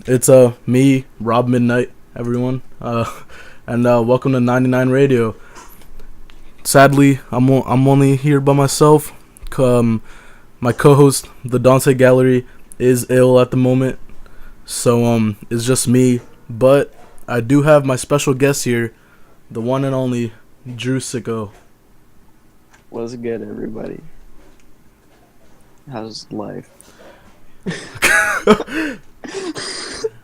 It's me, Rob Midnight, everyone, and welcome to 99 Radio. Sadly, I'm only here by myself. My co-host, the Dante Gallery, is ill at the moment, so it's just me. But I do have my special guest here, the one and only Drew Siko. What's good, everybody? How's life?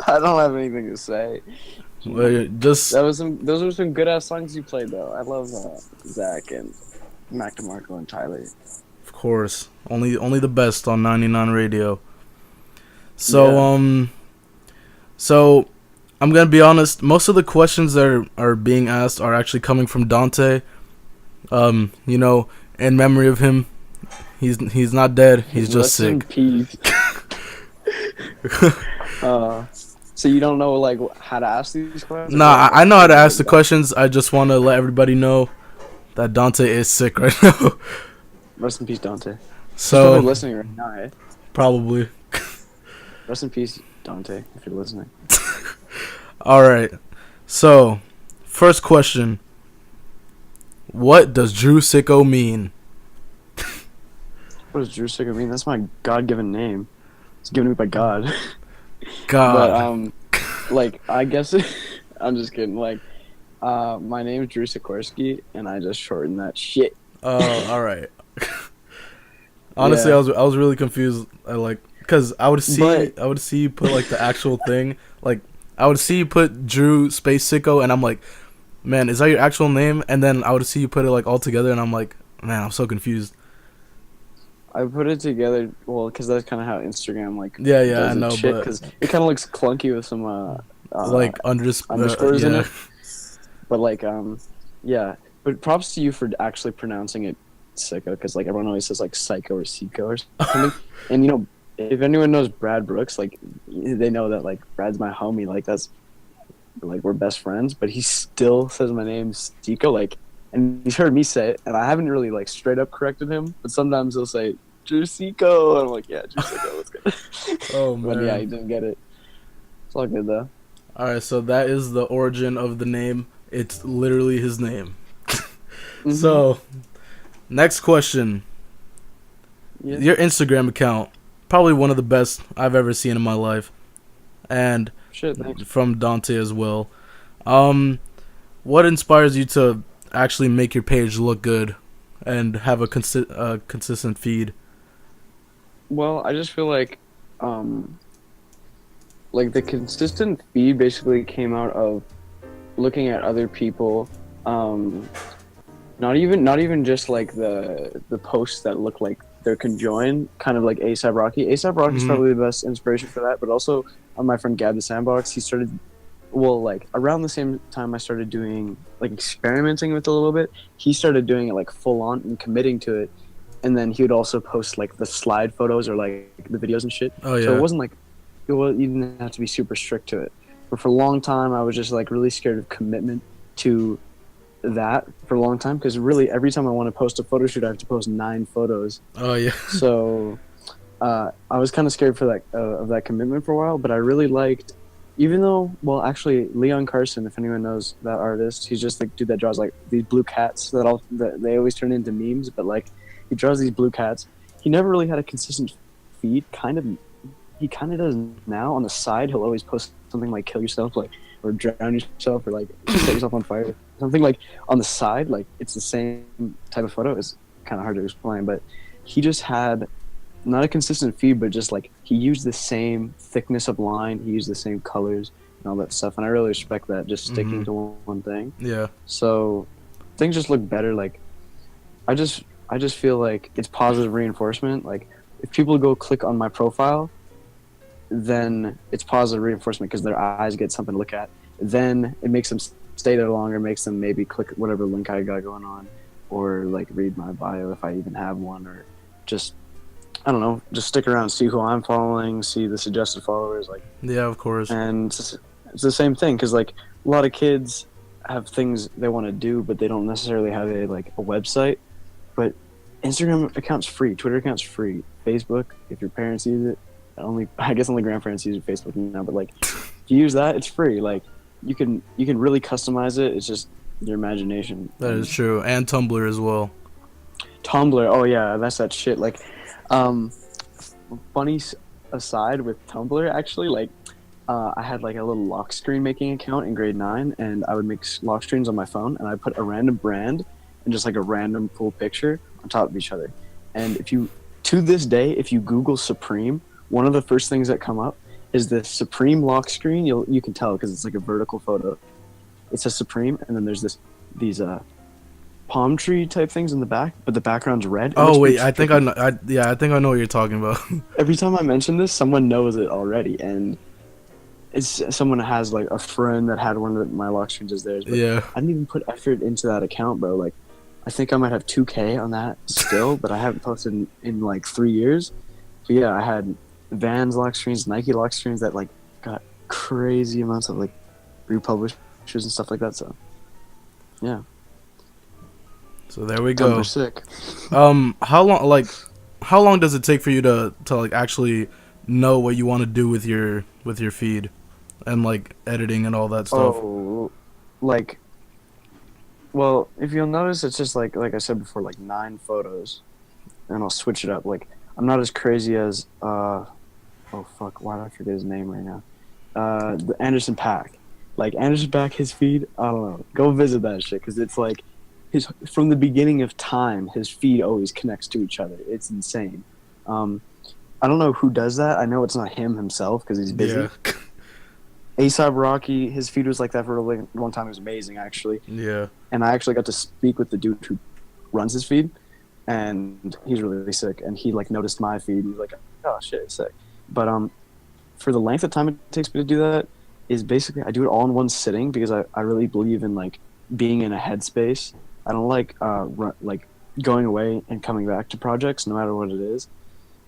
I don't have anything to say. Just Those were some good ass songs you played though. I love Zach and Mac DeMarco and Tyler. of course, only the best on 99 Radio. So Yeah. so I'm gonna be honest. Most of the questions that are being asked are actually coming from Dante. In memory of him, he's not dead. He's just Rest in sick. peace. So you don't know like how to ask these questions? Nah, I know how to ask the questions. I just want to let everybody know that Dante is sick right now. Rest in peace, Dante. He's probably So listening right now, eh? probably. Rest in peace, Dante, if you're listening. All right. So first question: what does Drew Sicko mean? What does Drew Sicker mean? That's my God-given name. It's given to me by God. God. But I guess I'm just kidding. My name is Drew Sikorsky, and I just shortened that shit. Oh, all right. Honestly, Yeah. I was really confused. Because I would But- see you put like the actual thing. Like I would see you put Drew space Sicko, and I'm like, man, is that your actual name? And then I would see you put it like all together, and I'm like, man, I'm so confused. I put it together, well, because that's kind of how Instagram Yeah, does I know, its shit. but Because it kind of looks clunky with some underscores in yeah. it. But yeah. But props to you for actually pronouncing it Sicko, because everyone always says Psycho or Siko or something. And if anyone knows Brad Brooks, they know that Brad's my homie. That's we're best friends, but he still says my name Siko. And he's heard me say it, and I haven't really straight up corrected him. But sometimes he'll say Drew Siko, and I'm like, yeah, Drew Siko, let's go. Oh But yeah, he man. didn't get it. It's all good though. All right, so that is the origin of the name. It's literally his name. Mhm. So, next question. Yeah. Your Instagram account, probably one of the best I've ever seen in my life, and Shit, thanks. from Dante as well. What inspires you to actually make your page look good and have a consistent feed? Well, I just feel the consistent feed basically came out of looking at other people. Not even just the posts that look like they're conjoined, kind of like ASAP Rocky. ASAP Rocky's Mhm. probably the best inspiration for that, but also my friend Gab the Sandbox, he started around the same time I started doing experimenting with it a little bit. He started doing it full on and committing to it, and then he would also post the slide photos or the videos and shit. Oh yeah. So it wasn't you didn't have to be super strict to it. But for a long time, I was just really scared of commitment to that for a long time, because really every time I want to post a photo shoot, I have to post 9 photos. Oh yeah. So I was kind of scared for that of that commitment for a while. But I really liked, even though, well, actually, Leon Carson, if anyone knows that artist, he's just the dude that draws these blue cats that they always turn into memes. But he draws these blue cats. He never really had a consistent feed. He kind of does now. On the side, he'll always post something like "kill yourself," or "drown yourself," or "set yourself on fire." Something on the side, it's the same type of photo. It's kind of hard to explain, but he just had not a consistent feed, but just he used the same thickness of line, he used the same colors and all that stuff, and I really respect that. Just sticking to one thing. Yeah. So things just look better. I just feel like it's positive reinforcement. If people go click on my profile, then it's positive reinforcement because their eyes get something to look at. Then it makes them stay there longer, makes them maybe click whatever link I got going on, or read my bio if I even have one, or just, I don't know, just stick around, see who I'm following, see the suggested followers, Yeah, of course. and it's the same thing, because a lot of kids have things they want to do, but they don't necessarily have a website. But Instagram account's free, Twitter account's free, Facebook, if your parents use it, only I guess only grandparents use Facebook now, but like if you use that, it's free. Like you can really customize it. It's just your imagination. That is And true, and Tumblr as well. Tumblr, oh yeah, that's that shit. Like, um, funny aside with Tumblr, actually, like, I had like a little lock screen making account in grade 9, and I would make lock screens on my phone, and I put a random brand and just like a random cool picture on top of each other. And if you, to this day, if you Google Supreme, one of the first things that come up is the Supreme lock screen. You can tell because it's like a vertical photo. It says Supreme, and then there's these palm tree type things in the back, but the background's red. It Oh looks wait, pretty I think trippy. I know. I think I know what you're talking about. Every time I mention this, someone knows it already, and it's someone has like a friend that had one of my lock screens as theirs. But Yeah, I didn't even put effort into that account, bro. Like, I think I might have 2K on that still, but I haven't posted in like 3 years. But yeah, I had Vans lock screens, Nike lock screens that like got crazy amounts of like republishers and stuff like that. So yeah, so there we go. Tumblr sick. How long does it take for you to like actually know what you want to do with your feed and like editing and all that stuff? Oh, like, well, if you'll notice, it's just like I said before, like 9 photos, and I'll switch it up. Like, I'm not as crazy as oh fuck, why do I forget his name right now? The Anderson Paak. Like Anderson Paak, his feed, I don't know. Go visit that shit because it's like his from the beginning of time, his feed always connects to each other. It's insane. I don't know who does that. I know it's not him himself because he's busy. Yeah, ASAP Rocky, his feed was like that for a really long time. It was amazing, actually. yeah. And I actually got to speak with the dude who runs his feed, and he's really sick. And he like noticed my feed. He's like, "Oh shit, sick." But for the length of time it takes me to do that is basically I do it all in one sitting because I really believe in like being in a headspace. I don't like like going away and coming back to projects no matter what it is.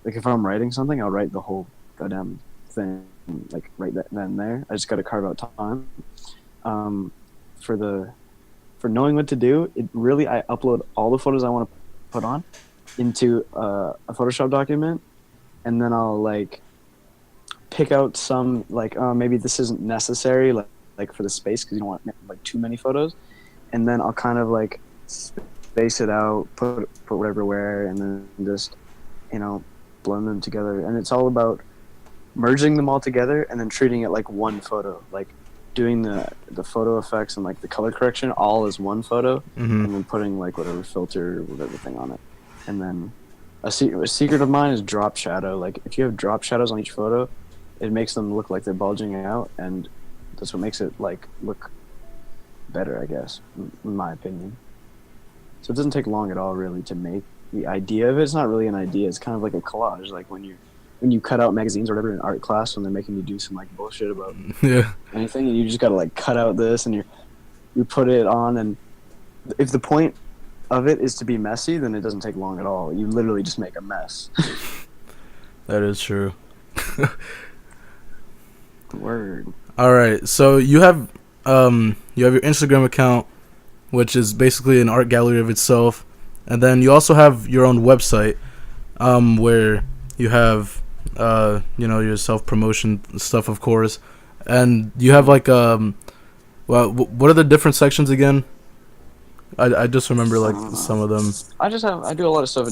Like if I'm writing something, I'll write the whole goddamn thing like right then and there. I just got to carve out time. For the for knowing what to do, it really I upload all the photos I want to put on into a Photoshop document, and then I'll like pick out some like maybe this isn't necessary like for the space because you don't want like too many photos, and then I'll kind of like space it out, put whatever where, and then just blend them together. And it's all about merging them all together and then treating it like one photo, like doing the photo effects and like the color correction all as one photo, and then putting like whatever filter whatever thing on it. And then a secret of mine is drop shadow. Like if you have drop shadows on each photo, it makes them look like they're bulging out, and that's what makes it like look better, I guess, in my opinion. So it doesn't take long at all really to make the idea of it. It's not really an idea, it's kind of like a collage, like when you cut out magazines or whatever in art class when they're making you do some like bullshit about Yeah, anything, and you just gotta like cut out this and you put it on, and if the point of it is to be messy, then it doesn't take long at all. You literally just make a mess. that is true. Word. All right, so you have your Instagram account, which is basically an art gallery of itself, and then you also have your own website, where you have your self promotion stuff, of course, and you have like well, what are the different sections again? I just remember like some of them. I do a lot of stuff.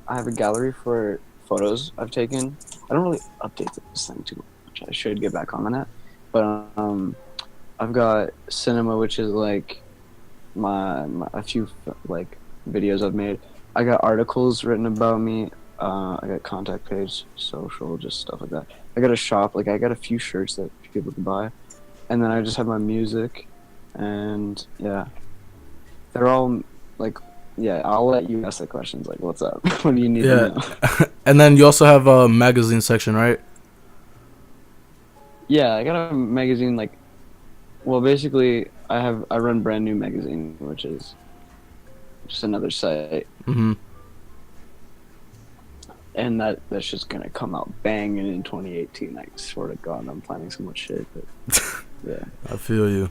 I have a gallery for photos I've taken. I don't really update this thing too much. I should get back on that. But I've got cinema, which is like my a few like videos I've made. I got articles written about me. I got contact page, social, just stuff like that. I got a shop. Like I got a few shirts that people can buy, and then I just have my music, and yeah, they're all like, yeah. I'll let you ask the questions. Like, what's up? What do you need to know? And then you also have a magazine section, right? Yeah, I got a magazine. Like, well, basically, I run Brand New Magazine, which is just another site. Mm-hmm. And that's just gonna come out banging in 2018. I swear to God, I'm planning so much shit. But yeah, I feel you.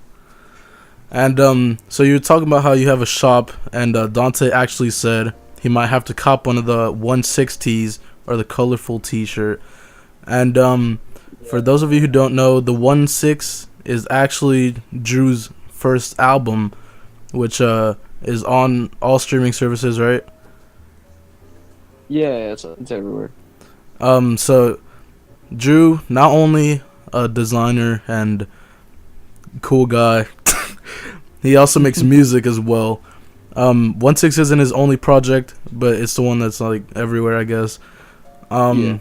And so you were talking about how you have a shop, and Dante actually said he might have to cop one of the 1/6 tees or the colorful T-shirt. And for those of you who don't know, the 1-6 is actually Drew's first album, which is on all streaming services, right? Yeah, it's everywhere. So Drew, not only a designer and cool guy, he also makes music as well. 1-6 isn't his only project, but it's the one that's like everywhere, I guess. Yeah.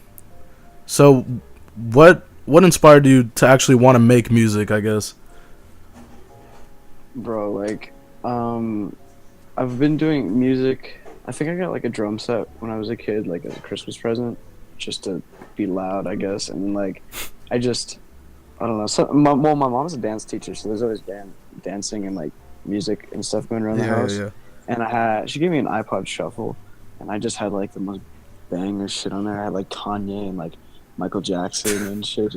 So what inspired you to actually want to make music, I guess? Bro, like, I've been doing music. I think I got like a drum set when I was a kid, like as a Christmas present, just to be loud, I guess. And like, I just, I don't know. So, my mom's a dance teacher, so there's always dancing and like music and stuff going around the house. Yeah. And she gave me an iPod Shuffle, and I just had like the most banger shit on there. I had like Kanye and like Michael Jackson and shit,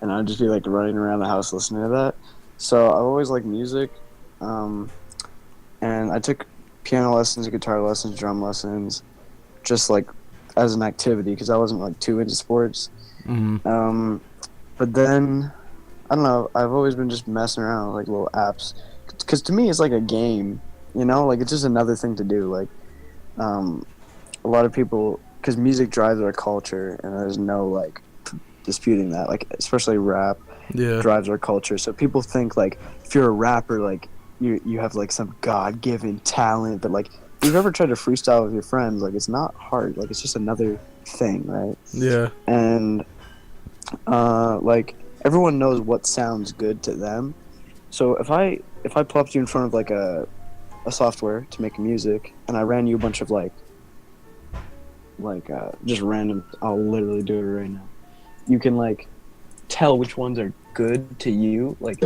and I'd just be like running around the house listening to that. So I've always liked music, and I took piano lessons, guitar lessons, drum lessons, just like as an activity because I wasn't like too into sports. Mm-hmm. But then I don't know. I've always been just messing around with like little apps, because to me it's like a game, like it's just another thing to do. Like, a lot of people, because music drives our culture, and there's no like disputing that. Like, especially rap drives our culture. So people think like if you're a rapper, like you have like some God-given talent, but like if you've ever tried to freestyle with your friends, like it's not hard. Like it's just another thing, right? Yeah. And like everyone knows what sounds good to them. So if I plopped you in front of like a software to make music, and I ran you a bunch of like just random, I'll literally do it right now. You can like tell which ones are good to you. Like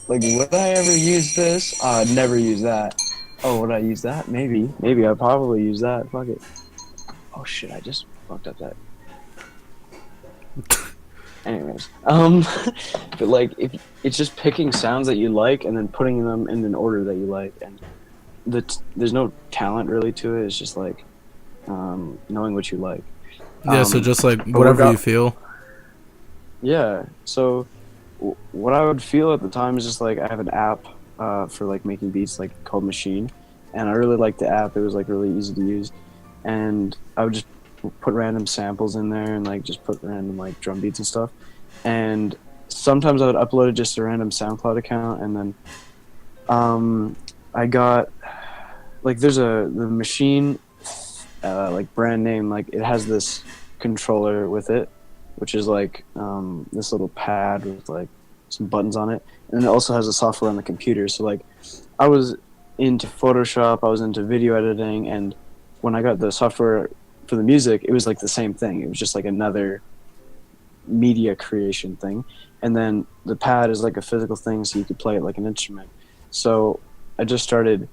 would I ever use this? I'd never use that. Oh, would I use that? Maybe I'd probably use that. Fuck it. Oh shit, I just fucked up that. Anyways, but like if it's just picking sounds that you like and then putting them in an order that you like, and there's no talent really to it. It's just like knowing what you like. Yeah, so just like whatever you feel. Yeah. So what I would feel at the time is just like I have an app for like making beats, like called Machine, and I really liked the app. It was like really easy to use, and I would just put random samples in there and like just put random like drum beats and stuff. And sometimes I would upload it just to a random SoundCloud account, and then I got like there's the Machine like brand name, like it has this controller with it, which is like this little pad with like some buttons on it, and it also has a software on the computer. So like I was into Photoshop, I was into video editing, and when I got the software for the music, it was like the same thing. It was just like another media creation thing. And then the pad is like a physical thing, so you could play it like an instrument. So I just started,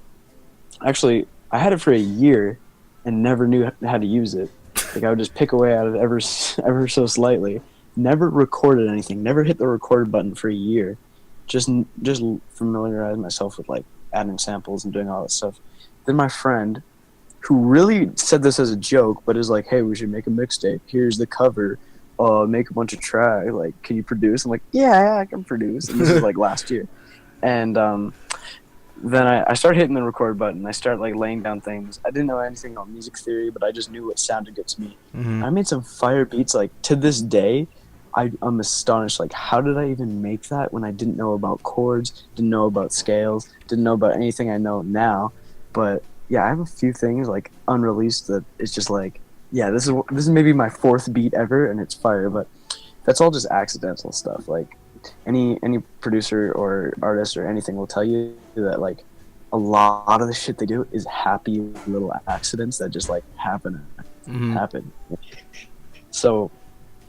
actually I had it for a year and never knew how to use it. Like I would just pick away at it ever so slightly, never recorded anything, never hit the record button for a year, just familiarize myself with like adding samples and doing all that stuff. Then my friend, who really said this as a joke, but is like, hey, we should make a mixtape. Here's the cover. Make a bunch of tracks. Like, can you produce? I'm like, yeah, I can produce. And this is like last year. And then I started hitting the record button. I started like laying down things. I didn't know anything on music theory, but I just knew what sounded good to me. Mm-hmm. I made some fire beats. Like to this day, I'm astonished. Like, how did I even make that when I didn't know about chords, didn't know about scales, didn't know about anything I know now? But yeah, I have a few things like unreleased that it's just like, yeah, this is maybe my fourth beat ever, and it's fire. But that's all just accidental stuff. Like any producer or artist or anything will tell you that like a lot of the shit they do is happy little accidents that just like happen. So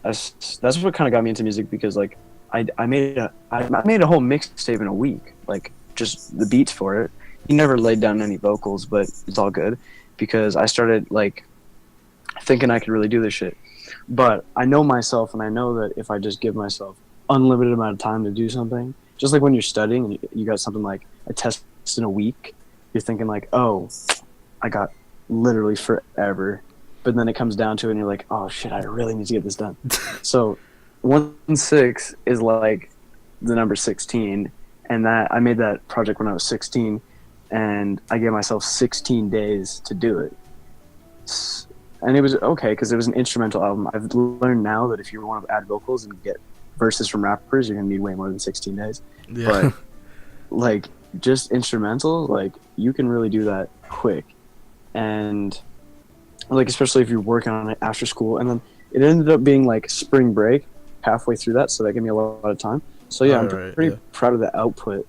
that's what kind of got me into music, because like I made a whole mixtape in a week, like just the beats for it. He never laid down any vocals, but it's all good because I started like thinking I could really do this shit. But I know myself, and I know that if I just give myself unlimited amount of time to do something, just like when you're studying and you got something like a test in a week, you're thinking like, oh, I got literally forever. but then it comes down to it and you're like, oh shit, I really need to get this done. So 1/6 is like the number 16, and that I made that project when I was 16, and I gave myself 16 days to do it. And it was okay because it was an instrumental album. I've learned now that if you want to add vocals and get verses from rappers, you're gonna need way more than 16 days. Yeah. But like just instrumental, like you can really do that quick. And like especially if you're working on it after school, and then it ended up being like spring break halfway through that, so that gave me a lot of time. So yeah, I'm pretty proud of the output.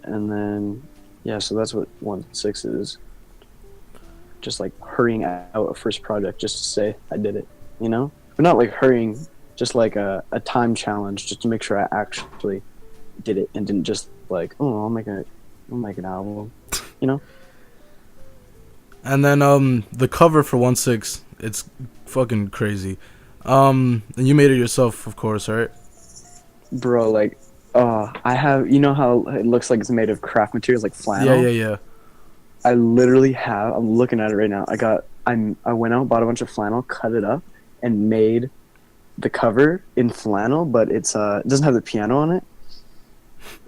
And then yeah, so that's what 1/6 is. Just like hurrying out a first project just to say I did it, you know? But not like hurrying, just like a time challenge just to make sure I actually did it and didn't just like, oh, I'll make an album, you know? And then the cover for 1/6, it's fucking crazy. And you made it yourself, of course, right? Bro, like, I have, you know how it looks like it's made of craft materials like flannel? Yeah. I literally have, I'm looking at it right now. I went out, bought a bunch of flannel, cut it up, and made the cover in flannel, but it doesn't have the piano on it.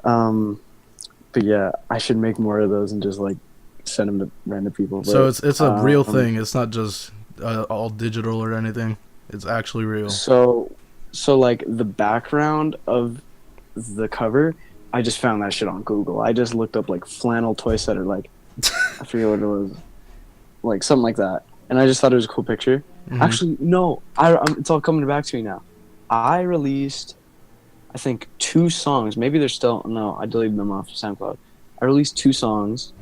But yeah, I should make more of those and just like send them to random people. But, so it's a real thing. It's not just all digital or anything. It's actually real. So like the background of the cover, I just found that shit on Google. I just looked up like flannel toy set or like I forget what it was, like something like that, and I just thought it was a cool picture. Mm-hmm. Actually, no, it's all coming back to me now. I released, I think, 2 songs. Maybe they're still I deleted them off SoundCloud. I released 2 songs,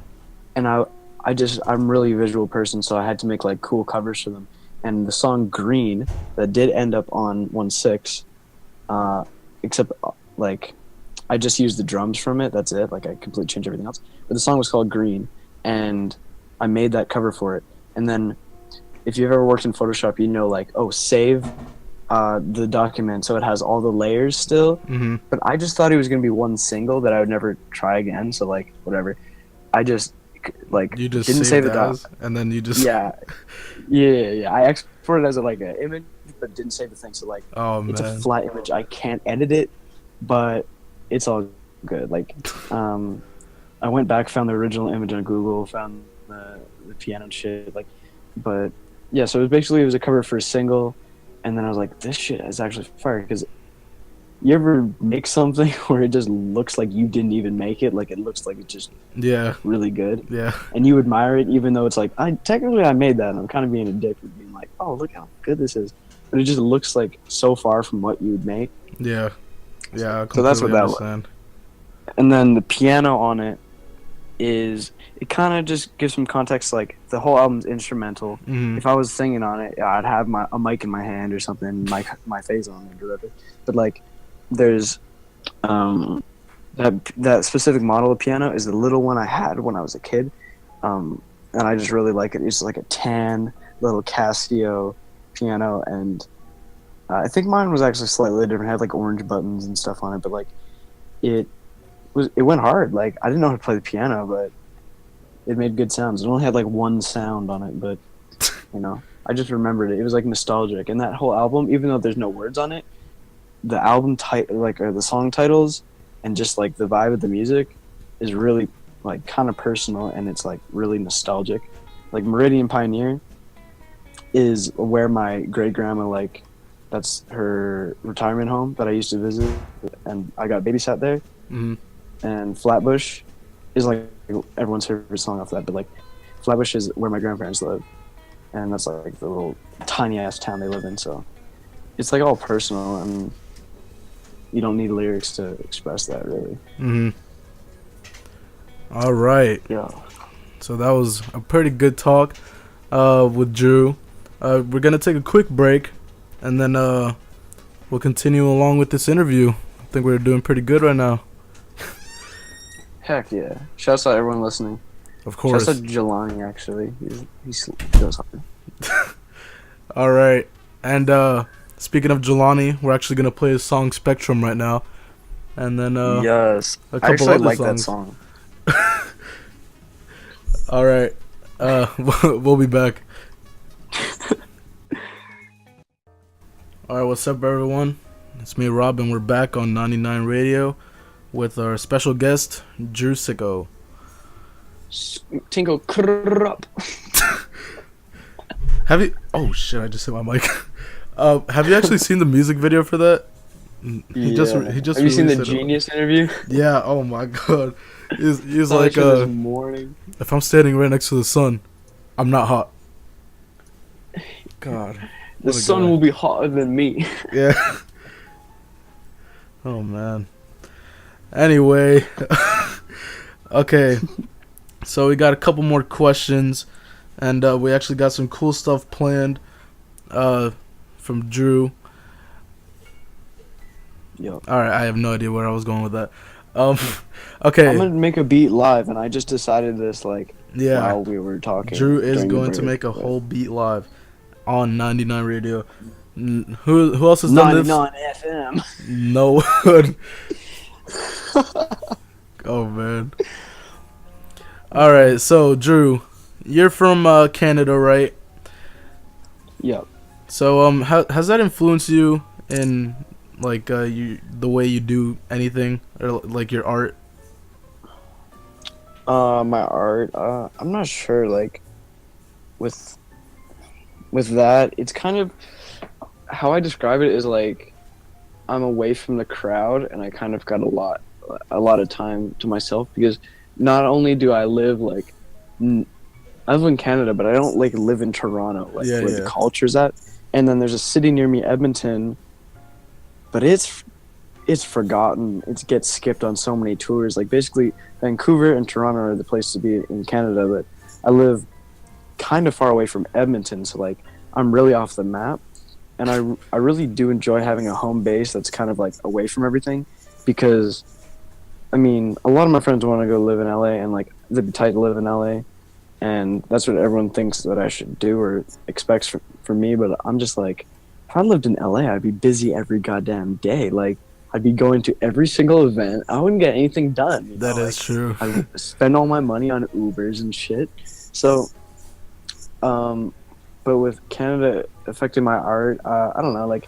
and I'm really a visual person, so I had to make like cool covers for them. And the song Green that did end up on 1/6, except like I just used the drums from it. That's it. Like I completely changed everything else. But the song was called Green, and I made that cover for it. And then if you've ever worked in Photoshop, you know, like, save the document so it has all the layers still. Mm-hmm. But I just thought it was going to be one single that I would never try again. So like, whatever. I just like you just didn't save it down. And then you just yeah. I exported it as like an image, but didn't save the thing. So like, it's a flat image. I can't edit it, but it's all good. Like, I went back, found the original image on Google, found the piano and shit. Like, but yeah, so it was a cover for a single, and then I was like, this shit is actually fire. Because you ever make something where it just looks like you didn't even make it, like it looks like it's just really good, and you admire it even though it's like I made that, and I'm kind of being a dick with being like, oh, look how good this is, but it just looks like so far from what you would make. I so that's what understand. That was. And then the piano on it it kind of just gives some context. Like the whole album's instrumental. Mm-hmm. If I was singing on it, I'd have a mic in my hand or something, my face on it or whatever. But like there's that specific model of piano is the little one I had when I was a kid, and I just really like it. It's like a tan little Casio piano, and I think mine was actually slightly different. It had like orange buttons and stuff on it, but like it went hard. Like I didn't know how to play the piano, but it made good sounds. It only had like one sound on it, but you know, I just remembered it. It was like nostalgic, and that whole album, even though there's no words on it, the album or the song titles, and just like the vibe of the music is really like kind of personal, and it's like really nostalgic. Like Meridian Pioneer is where my great grandma, like that's her retirement home that I used to visit, and I got babysat there. Mm-hmm. And Flatbush is like everyone's favorite song off that, but like Flatbush is where my grandparents live, and that's like the little tiny ass town they live in. So it's like all personal, and you don't need lyrics to express that, really. Mm-hmm. All right. Yeah. So that was a pretty good talk with Drew. We're gonna take a quick break, and then we'll continue along with this interview. I think we're doing pretty good right now. Heck yeah. Shouts out everyone listening. Of course. Shouts out Jelani, actually. He goes hard. All right. And speaking of Jelani, we're actually going to play his song Spectrum right now. And then yes. a couple I other like songs. That song. All right. We'll be back. Alright, what's up, everyone? It's me, Rob, and we're back on 99 Radio with our special guest, Drew Siko. Tingle crap. Have you... Oh, shit, I just hit my mic. Have you actually seen the music video for that? He just Have you seen the Genius interview? Yeah, oh my god. He's Saw like, that shit this morning. if I'm standing right next to the sun, I'm not hot. God. The sun will be hotter than me. Yeah. Oh, man. Anyway. Okay. So we got a couple more questions. And we actually got some cool stuff planned from Drew. Yo. Alright, I have no idea where I was going with that. Okay. I'm gonna make a beat live, and I just decided this yeah. while we were talking. Drew is during the going to break, make a but- whole beat live on 99 Radio. Who else has done this? 99 FM. No one. Oh, man. Alright, so Drew, you're from Canada, right? Yep. So has that influenced you in like the way you do anything, or like your art? My art. I'm not sure. With that, it's kind of how I describe it is like I'm away from the crowd, and I kind of got a lot of time to myself, because not only do I live I live in Canada, but I don't live in Toronto, where the culture's at. And then there's a city near me, Edmonton, but it's forgotten. It gets skipped on so many tours. Like, basically, Vancouver and Toronto are the place to be in Canada, but I live kind of far away from Edmonton, so I'm really off the map. And I really do enjoy having a home base that's kind of away from everything, because I mean, a lot of my friends want to go live in LA, and it'd be tight to live in LA, and that's what everyone thinks that I should do or expects for me. But I'm just if I lived in LA, I'd be busy every goddamn day. I'd be going to every single event. I wouldn't get anything done. That is true. I spend all my money on Ubers and shit. So, but with Canada affecting my art, I don't know.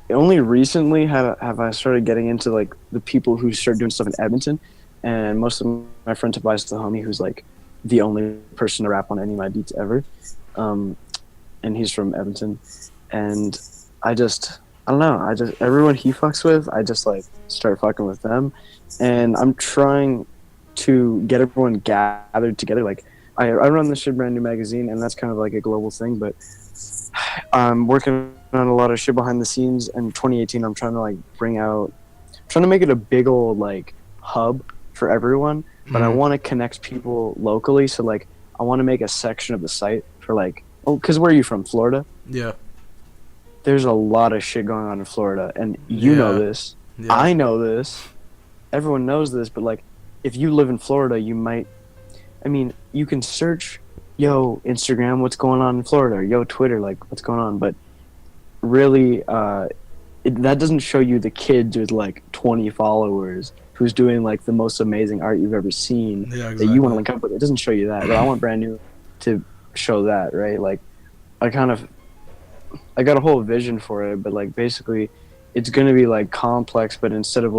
Only recently have I started getting into the people who started doing stuff in Edmonton, and most of my friends have advised the homie who's the only person to rap on any of my beats ever, and he's from Edmonton, and I don't know, everyone he fucks with, I just start fucking with them, and I'm trying to get everyone gathered together. I run this shit Brand New magazine, and that's kind of a global thing, but I'm working on a lot of shit behind the scenes. In 2018, I'm trying to make it a big old hub for everyone, but I want to connect people locally. So I want to make a section of the site for because where are you from? Florida? Yeah. There's a lot of shit going on in Florida, and you know this. Yeah. I know this. Everyone knows this, but if you live in Florida, you can search, yo, Instagram, what's going on in Florida, or yo, Twitter, what's going on, but really, that doesn't show you the kids with 20 followers who's doing the most amazing art you've ever seen. Yeah, exactly. That you want to link up with. It doesn't show you that, but I want Brand New to show that, right? I got a whole vision for it, but basically it's gonna be complex, but instead of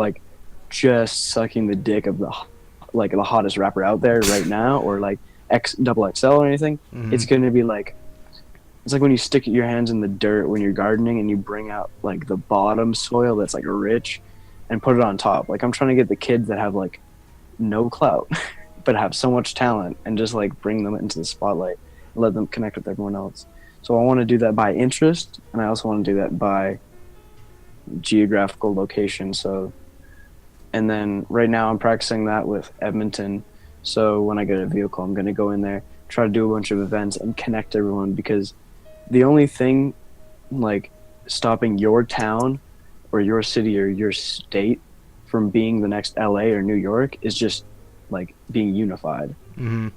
just sucking the dick of the hottest rapper out there right now, or XXL or anything, it's gonna be it's when you stick your hands in the dirt when you're gardening, and you bring out the bottom soil that's rich, and put it on top. I'm trying to get the kids that have no clout but have so much talent, and just bring them into the spotlight and let them connect with everyone else. So I want to do that by interest, and I also want to do that by geographical location. So, and then right now I'm practicing that with Edmonton. So when I get a vehicle, I'm going to go in there, try to do a bunch of events and connect everyone, because the only thing stopping your town or your city or your state from being the next LA or New York is just being unified. Mm-hmm.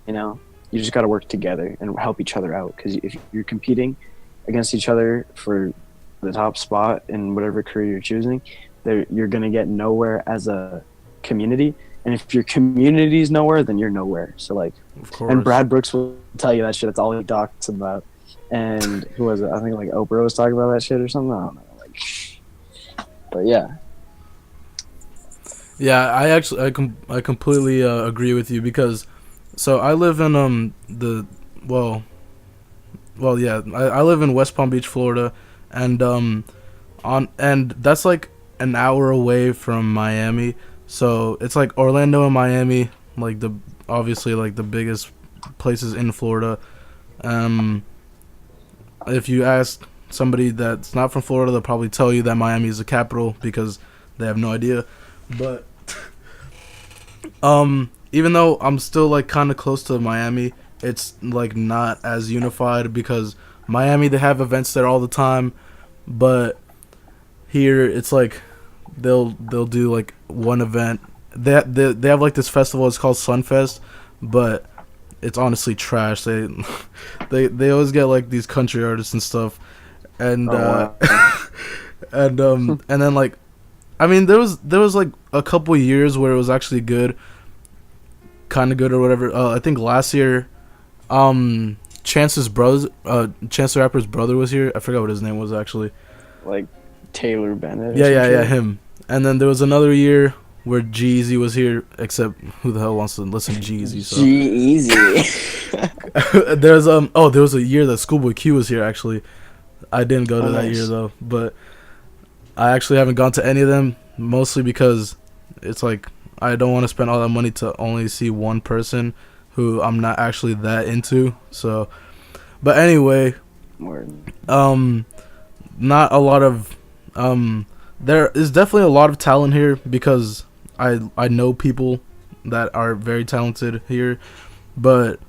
You know, you just got to work together and help each other out, because if you're competing against each other for the top spot in whatever career you're choosing, you're going to get nowhere as a community. And if your community is nowhere, then you're nowhere. So of course. And Brad Brooks will tell you that shit. That's all he talks about. And who was it? I think like Oprah was talking about that shit or something. I don't know. But yeah. Yeah, I completely agree with you because so I live in the well yeah, I live in West Palm Beach, Florida, and and that's like an hour away from Miami. So it's like Orlando and Miami, like the obviously like the biggest places in Florida. Um, if you ask somebody that's not from Florida, they'll probably tell you that Miami is the capital because they have no idea. But even though I'm still like kind of close to Miami, it's like not as unified because Miami they have events there all the time, but here it's like they'll do like one event. They have like this festival. It's called Sunfest, but it's honestly trash. They always get like these country artists and stuff, and Oh, wow. and then like I mean there was like a couple years where it was actually good, kind of good or whatever. I think last year, Chance's brothers, Chance the Rapper's brother was here. I forgot what his name was actually. Like Taylor Bennett. Yeah, him. And then there was another year where G-Eazy was here, except who the hell wants to listen to G-Eazy? So G-Eazy. there was a year that Schoolboy Q was here actually. I didn't go to that Nice. year though, but I actually haven't gone to any of them, mostly because it's like I don't want to spend all that money to only see one person who I'm not actually that into. So, but anyway, Word. not a lot of there is definitely a lot of talent here because I know people that are very talented here, but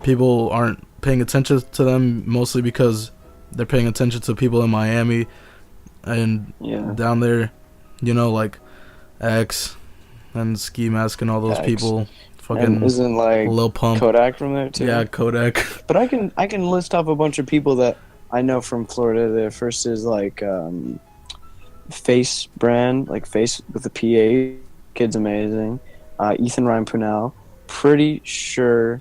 people aren't paying attention to them mostly because they're paying attention to people in Miami and Yeah. down there, like X and Ski Mask and all those X. people. Fucking And isn't like Lil Pump. Kodak from there too? Yeah, Kodak. But I can list off a bunch of people that I know from Florida. The first is like Face brand, like Face with a PA. Kid's amazing. Ethan Ryan Punel. Pretty sure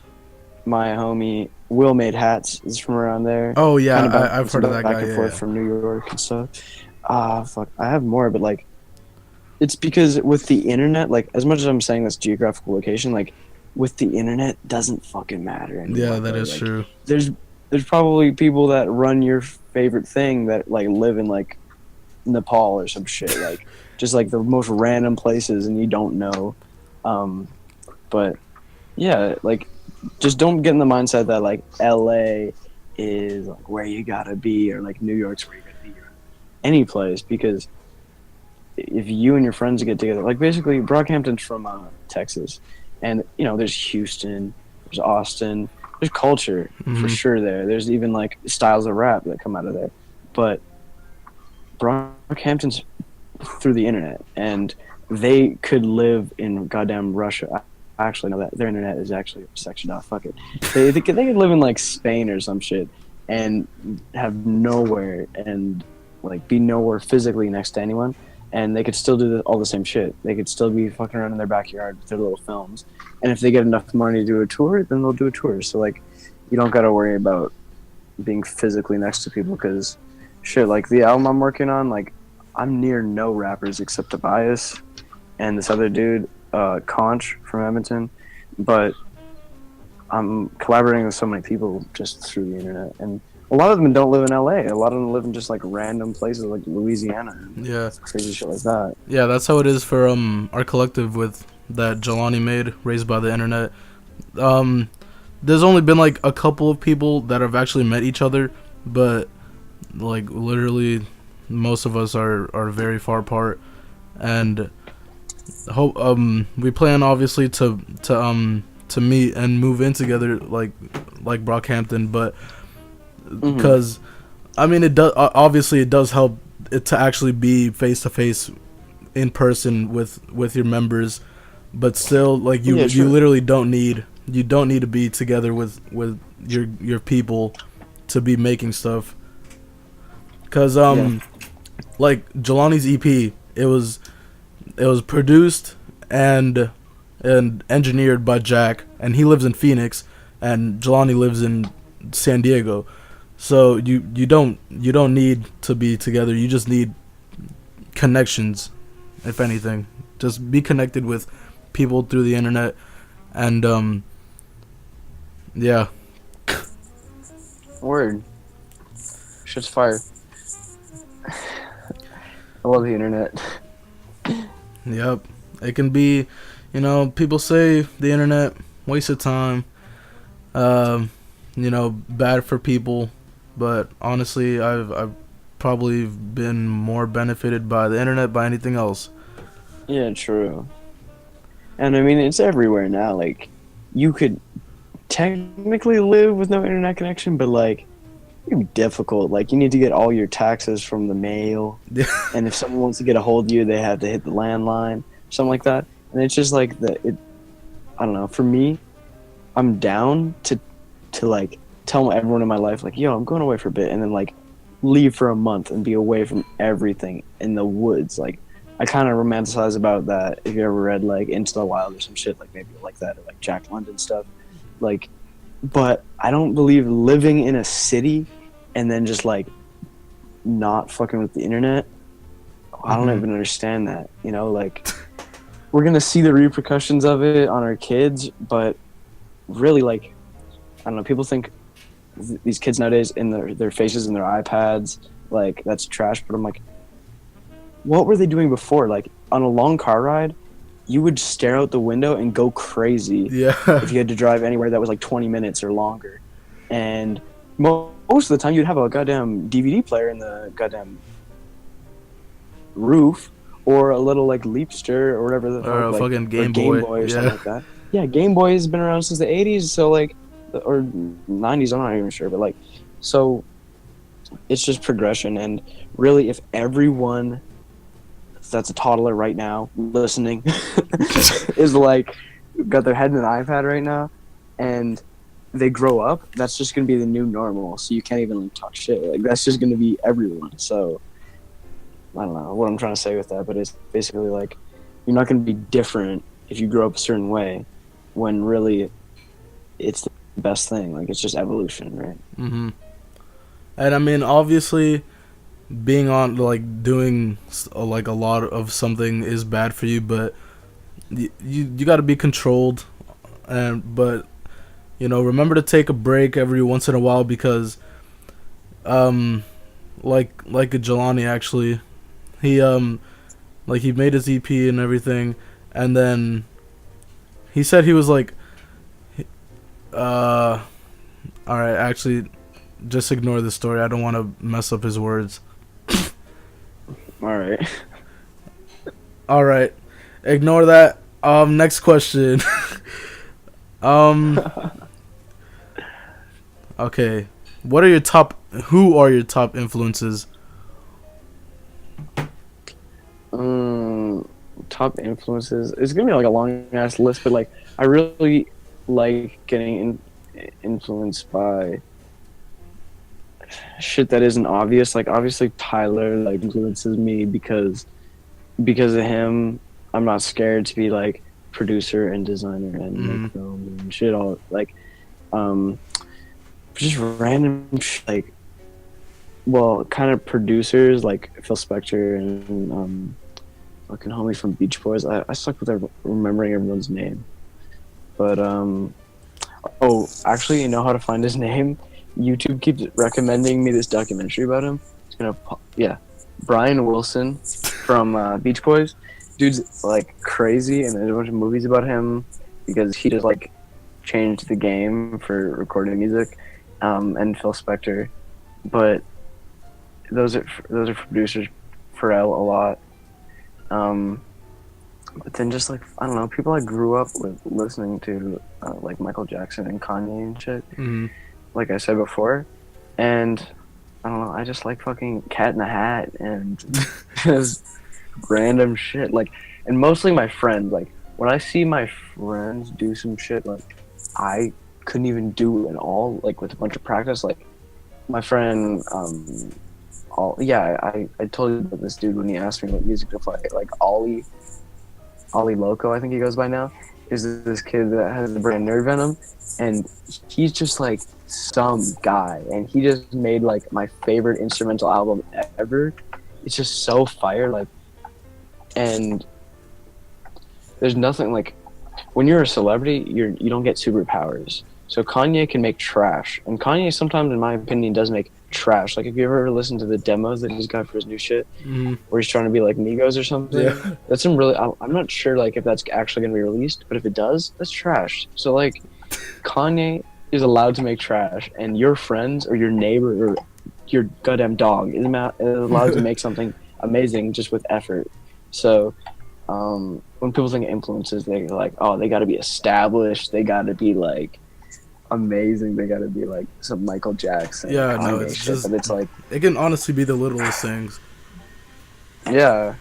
my homie Will Made Hats is from around there. Oh yeah, Kinda I've heard of that back guy. and Yeah, forth yeah. from New York and stuff. Fuck. I have more, but like, it's because with the internet, like, as much as I'm saying this geographical location, like, with the internet, doesn't fucking matter anymore. Yeah, that bro. is Like, true. There's probably people that run your favorite thing that like live in like Nepal or some shit, like just like the most random places, and you don't know. But yeah, like, just don't get in the mindset that like LA is like where you gotta be, or like New York's where you gotta be, or any place, because if you and your friends get together, like basically Brockhampton's from Texas, and there's Houston, there's Austin, there's culture for sure there. There's even like styles of rap that come out of there, but Brockhampton's through the internet, and they could live in goddamn Russia. I actually know that their internet is actually sectioned off. Fuck it. They could live in like Spain or some shit and have nowhere, and like be nowhere physically next to anyone, and they could still do all the same shit. They could still be fucking around in their backyard with their little films, and if they get enough money to do a tour, then they'll do a tour. So like, you don't gotta worry about being physically next to people, because shit, like the album I'm working on, like I'm near no rappers except Tobias and this other dude, Conch from Edmonton, but I'm collaborating with so many people just through the internet, and a lot of them don't live in LA. A lot of them live in just like random places like Louisiana and Yeah. crazy shit like that. Yeah, that's how it is for our collective with that Jelani made, Raised by the Internet. There's only been like a couple of people that have actually met each other, but like literally most of us are very far apart, and hope we plan obviously to meet and move in together like Brockhampton, but because I mean it does obviously it does help it to actually be face to face in person with your members, but still like you Yeah, sure. you literally don't need to be together with your people to be making stuff, because like Jelani's EP, it was produced and engineered by Jack, and he lives in Phoenix, and Jelani lives in San Diego. So you don't need to be together. You just need connections, if anything. Just be connected with people through the internet, and yeah, Word. Shit's fire. I love the internet. yep. It can be, people say the internet waste of time, bad for people, but honestly, I've probably been more benefited by the internet by anything else. Yeah, true. And I mean, it's everywhere now. Like, you could technically live with no internet connection, but like, it'd be difficult. Like, you need to get all your taxes from the mail, and if someone wants to get a hold of you, they have to hit the landline, something like that. And it's just like I don't know. For me, I'm down to like tell everyone in my life, like, yo, I'm going away for a bit, and then like leave for a month and be away from everything in the woods. Like, I kind of romanticize about that. If you ever read like Into the Wild or some shit, like maybe like that, or like Jack London stuff, like. But I don't believe living in a city and then just like not fucking with the internet. I don't even understand that. Like, we're gonna see the repercussions of it on our kids, but really, like, I don't know. People think these kids nowadays in their faces and their iPads, like, that's trash. But I'm like, what were they doing before? Like, on a long car ride, you would stare out the window and go crazy Yeah. if you had to drive anywhere that was like 20 minutes or longer. And most of the time, you'd have a goddamn DVD player in the goddamn roof, or a little like Leapster or whatever the Or fuck, a like, fucking Game Game Boy. Boy or Yeah. something like that. Yeah, Game Boy has been around since the 80s, so like, or 90s, I'm not even sure, but like, so it's just progression. And really, if everyone that's a toddler right now listening is like got their head in an iPad right now, and they grow up, that's just gonna be the new normal. So you can't even like talk shit. Like, that's just gonna be everyone. So I don't know what I'm trying to say with that, but it's basically like, you're not gonna be different if you grow up a certain way, when really it's the best thing. Like, it's just evolution, right? Mm-hmm. And I mean, obviously, being on like doing like a lot of something is bad for you, but you got to be controlled, and but remember to take a break every once in a while, because like a Jelani, actually, he like he made his EP and everything, and then he said he was like all right, actually, just ignore the story. I don't want to mess up his words. All right. All right, ignore that. Next question. Okay, who are your top influences? Top influences. It's gonna be like a long ass list, but like, I really like getting influenced by shit that isn't obvious. Like, obviously Tyler like influences me because of him. I'm not scared to be like producer and designer and make film and shit, all like just random like, well, kind of producers like Phil Spector and fucking homie from Beach Boys. I suck with remembering everyone's name, but oh, actually, you know how to find his name? YouTube keeps recommending me this documentary about him. It's gonna, yeah, Brian Wilson from Beach Boys. Dude's like crazy, and there's a bunch of movies about him because he just like changed the game for recording music. And Phil Spector, but those are producers. Pharrell a lot. But then just like, I don't know, people I grew up with listening to, like Michael Jackson and Kanye and shit. Mm-hmm. Like I said before, and I don't know, I just like fucking Cat in the Hat and just random shit. Like, and mostly my friends. Like, when I see my friends do some shit like I couldn't even do at all, like with a bunch of practice. Like my friend, I told you about this dude when he asked me what music to play. Like Ollie Loco, I think he goes by now. is this kid that has the brand Nerd Venom, and he's just like some guy, and he just made like my favorite instrumental album ever. It's just so fire, like, and there's nothing like when you're a celebrity, you don't get superpowers. So Kanye can make trash, and Kanye sometimes, in my opinion, does make trash. Like, if you ever listened to the demos that he's got for his new shit, where he's trying to be like Migos or something, Yeah. that's some really. I'm not sure like if that's actually gonna be released, but if it does, that's trash. So like, Kanye is allowed to make trash, and your friends or your neighbor or your goddamn dog is allowed to make something amazing just with effort. So when people think of influences, they're like, oh, they got to be established, they got to be like amazing, they got to be like some Michael Jackson, Yeah, Kanye no, it's shit. just But it's like, it can honestly be the littlest things. yeah.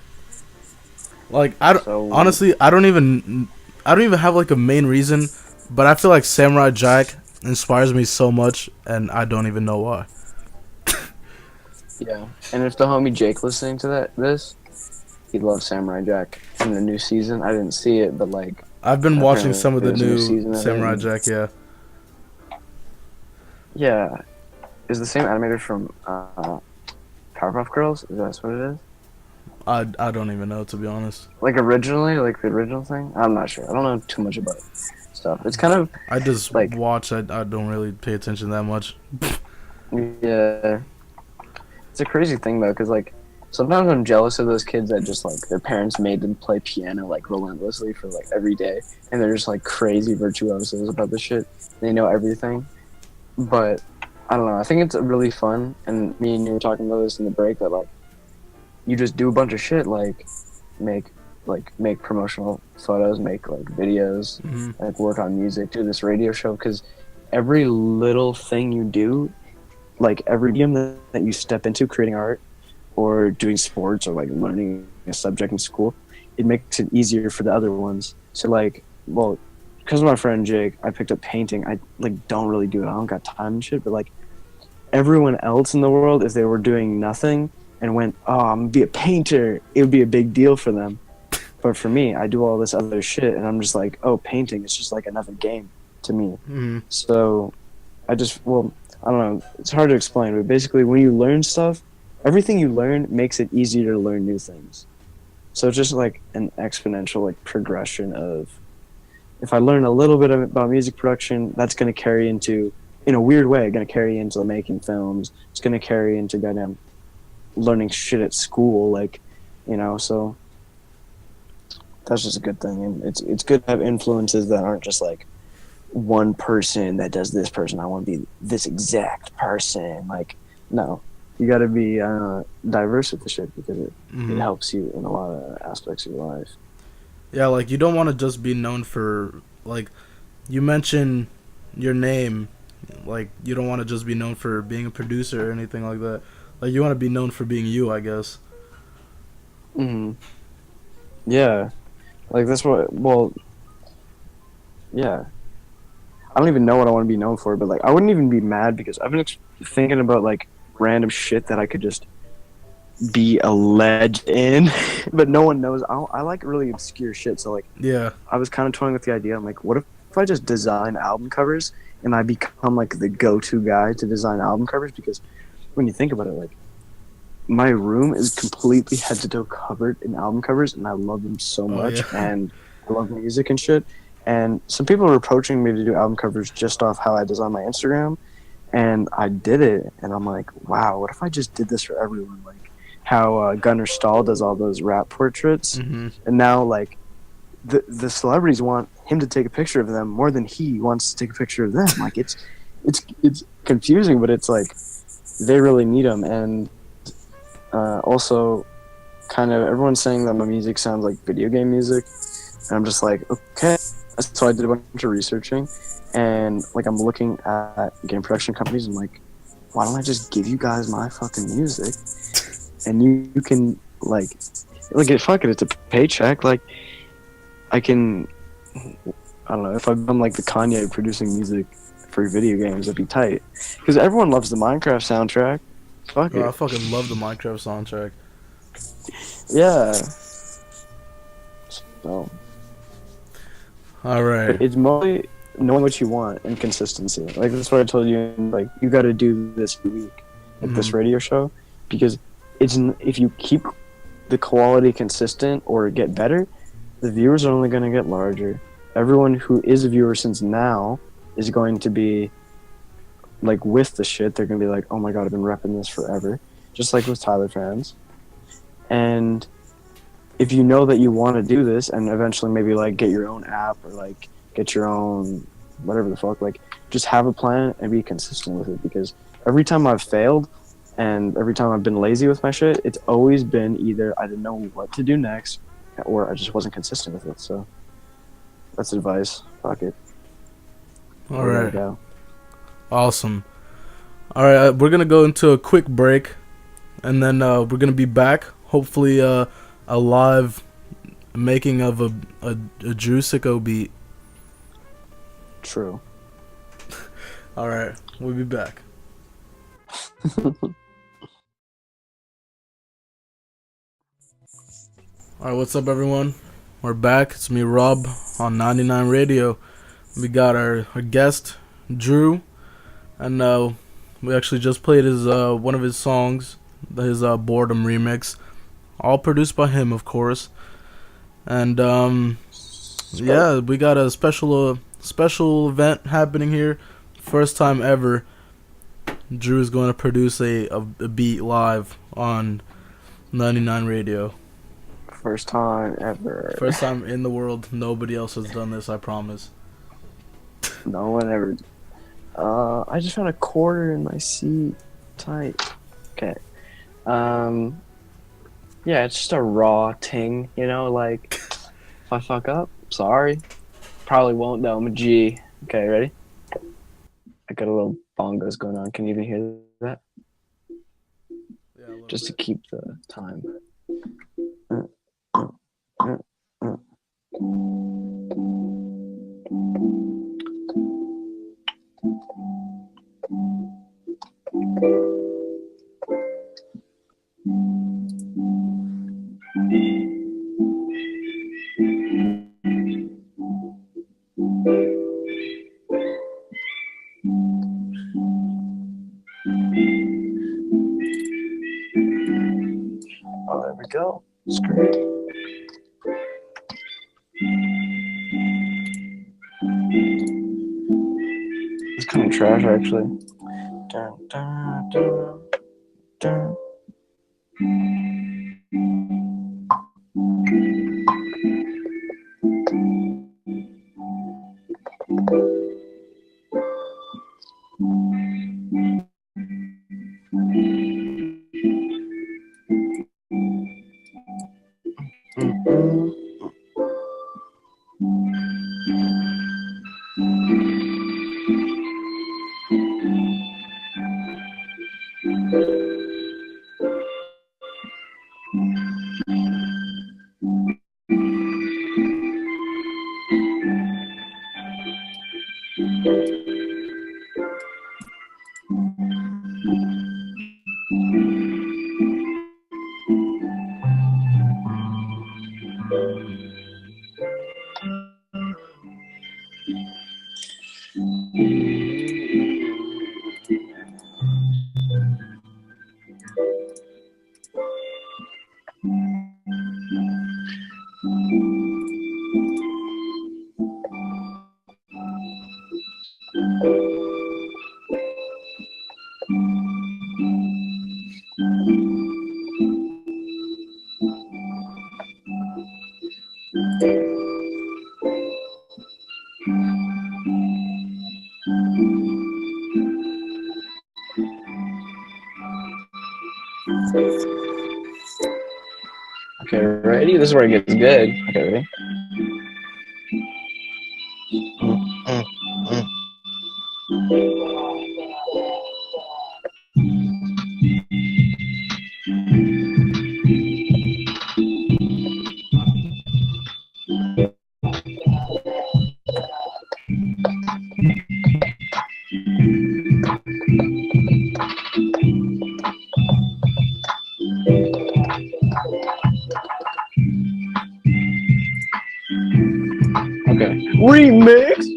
Like So honestly, I don't even have like a main reason, but I feel like Samurai Jack inspires me so much, and I don't even know why. yeah, and if the homie Jake listening to this, he loves Samurai Jack in the new season. I didn't see it, but like I've been watching apparently some of the there's a new season of it, Samurai and Jack. Yeah, yeah, is the same animator from Powerpuff Girls. Is that what it is? I don't even know, to be honest. Like originally, like the original thing. I'm not sure. I don't know too much about stuff. It's kind of I just like, watch. I don't really pay attention that much. yeah. It's a crazy thing though, because like sometimes I'm jealous of those kids that just like their parents made them play piano like relentlessly for like every day, and they're just like crazy virtuosos about this shit. They know everything, but I don't know. I think it's really fun, and me and you were talking about this in the break that like you just do a bunch of shit like make promotional photos, make like videos, like work on music, do this radio show, because every little thing you do, like every medium that you step into, creating art or doing sports or like learning a subject in school, it makes it easier for the other ones. So like, well, because of my friend Jake, I picked up painting. I like don't really do it. I don't got time and shit. But like everyone else in the world, if they were doing nothing and went, oh, I'm gonna be a painter, it would be a big deal for them. But for me, I do all this other shit, and I'm just like, oh, painting, it's just like another game to me. So I just, well, I don't know, it's hard to explain, but basically when you learn stuff, everything you learn makes it easier to learn new things. So it's just like an exponential like progression of, if I learn a little bit about music production, that's going to carry into, in a weird way, going to carry into making films. It's going to carry into goddamn learning shit at school, like, you know, so that's just a good thing. And it's good to have influences that aren't just like one person that does this person. I want to be this exact person. Like, no, you got to be diverse with the shit, because it helps you in a lot of aspects of your life. Yeah, like you don't want to just be known for, like, you mention your name, like you don't want to just be known for being a producer or anything like that. Like you want to be known for being you, I guess. Yeah, like that's what. Well, yeah. I don't even know what I want to be known for, but like I wouldn't even be mad, because I've been thinking about like random shit that I could just be a legend in, but no one knows. I like really obscure shit, so like, Yeah. I was kind of toying with the idea. I'm like, what if I just design album covers and I become like the go-to guy to design album covers? Because when you think about it, like my room is completely head to toe covered in album covers, and I love them so much, and I love music and shit. And some people are approaching me to do album covers just off how I design my Instagram, and I did it, and I'm like, wow, what if I just did this for everyone? Like how Gunnar Stahl does all those rap portraits, and now like the celebrities want him to take a picture of them more than he wants to take a picture of them. Like it's confusing, but it's like they really need him. And also kind of everyone's saying that my music sounds like video game music, and I'm just like, okay. So I did a bunch of researching, and like I'm looking at game production companies, and like, why don't I just give you guys my fucking music, and you can like fuck it, it's a paycheck. Like I can, I don't know, if I'm like the Kanye producing music for video games, it'd be tight, because everyone loves the Minecraft soundtrack. Fuck it. I fucking love the Minecraft soundtrack. Yeah. So All right. But it's mostly knowing what you want and consistency. Like that's what I told you. Like you got to do this week at this radio show, because if you keep the quality consistent or get better, the viewers are only going to get larger. Everyone who is a viewer since now is going to be like with the shit. They're going to be like, oh my god, I've been repping this forever. Just like with Tyler fans. And if you know that you want to do this and eventually maybe like get your own app or like get your own whatever the fuck, like just have a plan and be consistent with it, because every time I've failed and every time I've been lazy with my shit, it's always been either I didn't know what to do next or I just wasn't consistent with it. So that's advice. Fuck it. All right. Go. Awesome. All right, we're going to go into a quick break, and then we're going to be back. Hopefully a live making of a Drew Siko beat. True. All right, we'll be back. All right, what's up, everyone? We're back. It's me, Rob, on 99 Radio. We got our guest, Drew, and we actually just played his one of his songs, his Boredom remix, all produced by him, of course. And yeah, we got a special event happening here. First time ever, Drew is going to produce a beat live on 99 Radio. First time ever. First time in the world. Nobody else has done this, I promise. No one ever. I just found a quarter in my seat. Tight. Okay. Yeah, it's just a raw ting, you know, like, if I fuck up, sorry. Probably won't though, I'm a G. Okay, ready? I got a little bongos going on. Can you even hear that? Yeah, just to keep the time. Oh, there we go. It's great. It's kind of trash, actually. Dun, dun, dun, dun. Okay, ready? This is where it gets good. Okay, ready? Okay. Remix.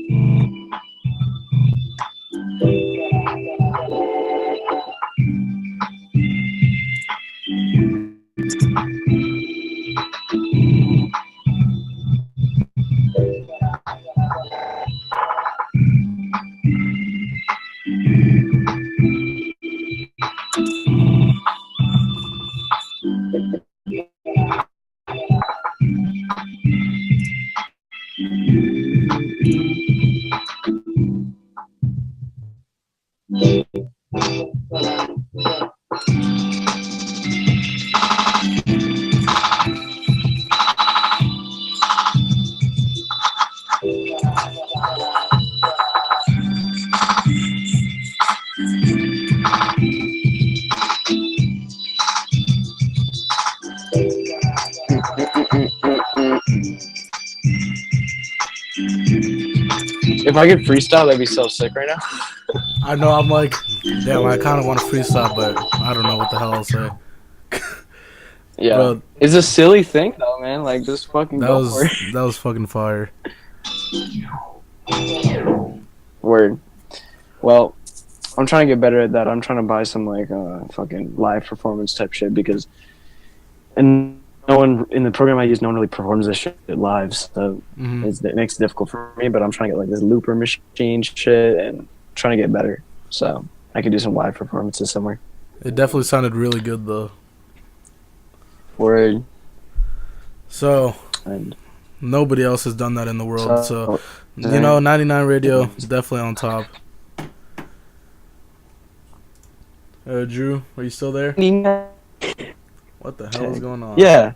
If I could freestyle, that'd be so sick right now. I know. I'm like, damn. I kind of want to freestyle, but I don't know what the hell I'll say. Yeah. Bro, It's a silly thing though, man. Like just fucking go for it. that was fucking fire. Word. Well, I'm trying to get better at that. I'm trying to buy some like fucking live performance type shit because and no one in the program I use, no one really performs this shit live, so it makes it difficult for me. But I'm trying to get like this looper machine shit and trying to get better, so I could do some live performances somewhere. It definitely sounded really good though. Word. So And nobody else has done that in the world. So you dang. know, 99 Radio is definitely on top. Drew, are you still there? What the hell is going on? Yeah.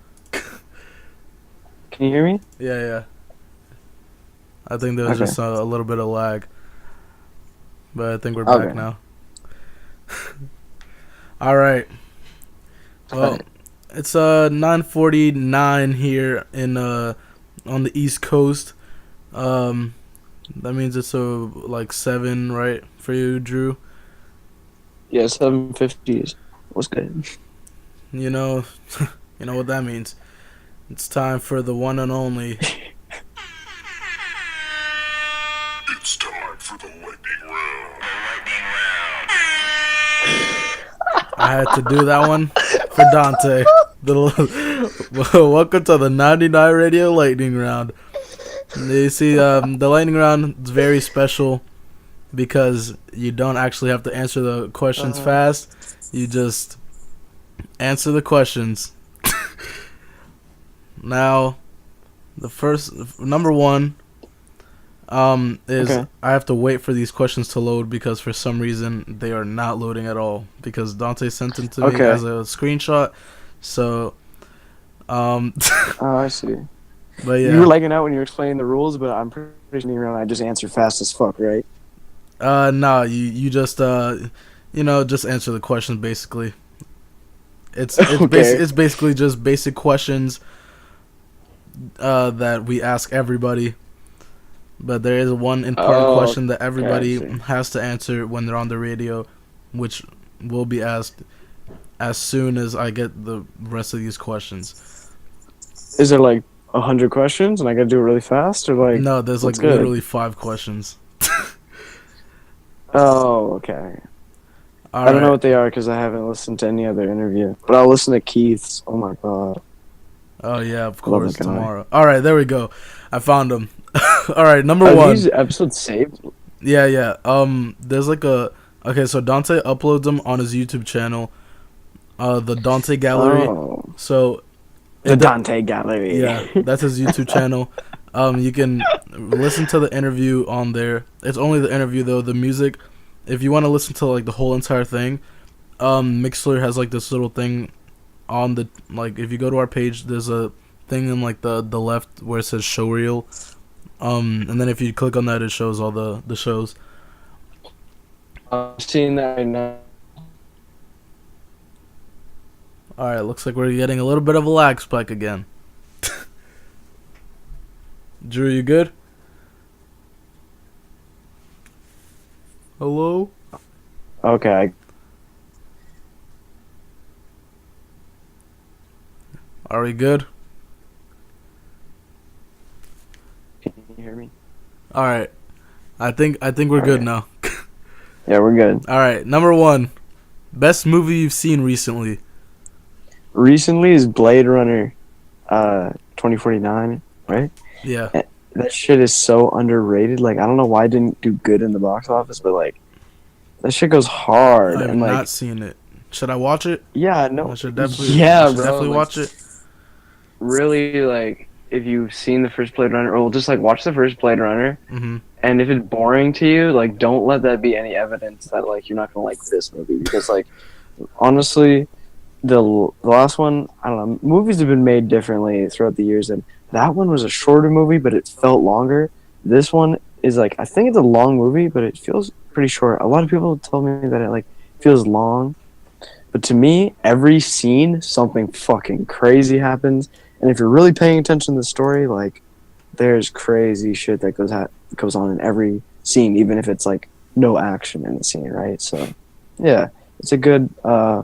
Can you hear me? Yeah. I think there was just a little bit of lag. But I think we're back now. Alright. Well, it's 9:49 here in on the East Coast. That means it's like 7, right, for you, Drew? Yeah, 7:50. What's good? You know what that means. It's time for the one and only. It's time for the lightning round. I had to do that one for Dante. Welcome to the 99 Radio Lightning Round. You see, the Lightning Round is very special because you don't actually have to answer the questions fast. You just answer the questions. Now, the first number one is I have to wait for these questions to load because for some reason they are not loading at all because Dante sent them to me as a screenshot. So, oh, I see. But yeah, you were liking out when you were explaining the rules, but I'm pretty sure I just answer fast as fuck, right? no, you just just answer the questions basically. It's basically just basic questions that we ask everybody, but there is one important question that everybody has to answer when they're on the radio, which will be asked as soon as I get the rest of these questions. Is there like 100 questions and I gotta do it really fast, or like no? There's like literally 5 questions. Oh, okay. I don't know what they are because I haven't listened to any other interview, but I'll listen to Keith's. Oh my god. Oh yeah, of course, tomorrow. All right, there we go. I found them. All right, number one. Are these episodes saved? Yeah. There's like so Dante uploads them on his YouTube channel, the Dante Gallery. Oh. So the Dante Gallery. Yeah, that's his YouTube channel. You can listen to the interview on there. It's only the interview though. The music, if you want to listen to like the whole entire thing, Mixler has like this little thing on the, like, if you go to our page, there's a thing in like the left where it says show reel, and then if you click on that, it shows all the shows. I'm seeing that right now. All right, looks like we're getting a little bit of a lag spike again. Drew, you good? Hello? Okay. Are we good? Can you hear me? All right. I think we're good now. Yeah, we're good. All right. Number 1, best movie you've seen recently. Recently is Blade Runner 2049, right? Yeah. That shit is so underrated. Like, I don't know why it didn't do good in the box office, but like, that shit goes hard. I have And like, not seen it. Should I watch it? yeah, no, I should definitely. yeah, I should bro. definitely Like, watch it. really, like, if you've seen the first Blade Runner, or just like watch the first Blade Runner, Mm-hmm. and if it's boring to you, like, don't let that be any evidence that like you're not gonna like this movie, because like, honestly, the last one, I don't know, movies have been made differently throughout the years, and that one was a shorter movie, but it felt longer. This one is like, I think it's a long movie, but it feels pretty short. A lot of people told me that it like feels long, but to me, every scene, something fucking crazy happens, and if you're really paying attention to the story, like, there's crazy shit that goes on in every scene, even if it's like no action in the scene, right? So, yeah, it's a good